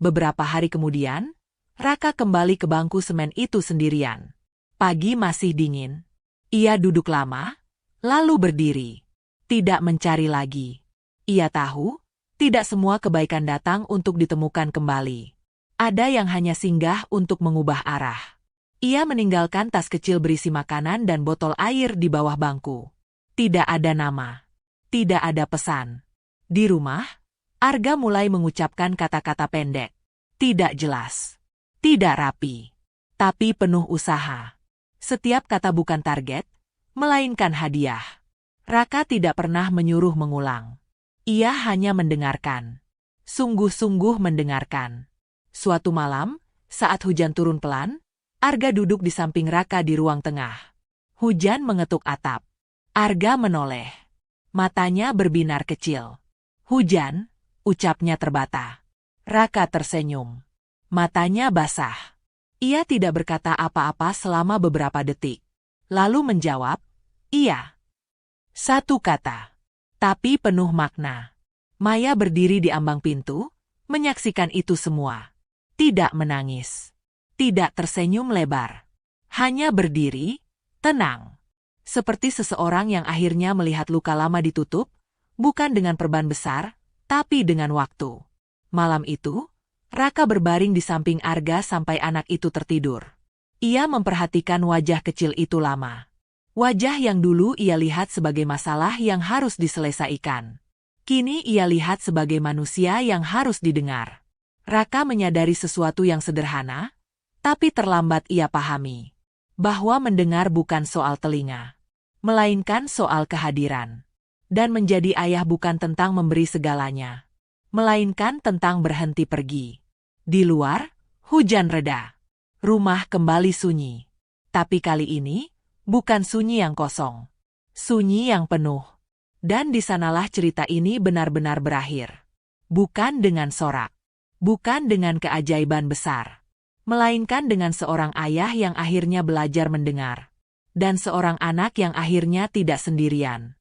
Beberapa hari kemudian, Raka kembali ke bangku semen itu sendirian. Pagi masih dingin. Ia duduk lama, lalu berdiri. Tidak mencari lagi. Ia tahu, tidak semua kebaikan datang untuk ditemukan kembali. Ada yang hanya singgah untuk mengubah arah. Ia meninggalkan tas kecil berisi makanan dan botol air di bawah bangku. Tidak ada nama. Tidak ada pesan. Di rumah, Arga mulai mengucapkan kata-kata pendek. Tidak jelas. Tidak rapi. Tapi penuh usaha. Setiap kata bukan target, melainkan hadiah. Raka tidak pernah menyuruh mengulang. Ia hanya mendengarkan. Sungguh-sungguh mendengarkan. Suatu malam, saat hujan turun pelan, Arga duduk di samping Raka di ruang tengah. Hujan mengetuk atap. Arga menoleh. Matanya berbinar kecil. Hujan, ucapnya terbata. Raka tersenyum. Matanya basah. Ia tidak berkata apa-apa selama beberapa detik. Lalu menjawab, iya. Satu kata. Tapi penuh makna. Maya berdiri di ambang pintu, menyaksikan itu semua. Tidak menangis. Tidak tersenyum lebar. Hanya berdiri, tenang. Seperti seseorang yang akhirnya melihat luka lama ditutup, bukan dengan perban besar, tapi dengan waktu. Malam itu, Raka berbaring di samping Arga sampai anak itu tertidur. Ia memperhatikan wajah kecil itu lama. Wajah yang dulu ia lihat sebagai masalah yang harus diselesaikan. Kini ia lihat sebagai manusia yang harus didengar. Raka menyadari sesuatu yang sederhana, tapi terlambat ia pahami. Bahwa mendengar bukan soal telinga, melainkan soal kehadiran. Dan menjadi ayah bukan tentang memberi segalanya, melainkan tentang berhenti pergi. Di luar, hujan reda. Rumah kembali sunyi. Tapi kali ini, bukan sunyi yang kosong. Sunyi yang penuh. Dan di sanalah cerita ini benar-benar berakhir. Bukan dengan sorak. Bukan dengan keajaiban besar. Melainkan dengan seorang ayah yang akhirnya belajar mendengar. Dan seorang anak yang akhirnya tidak sendirian.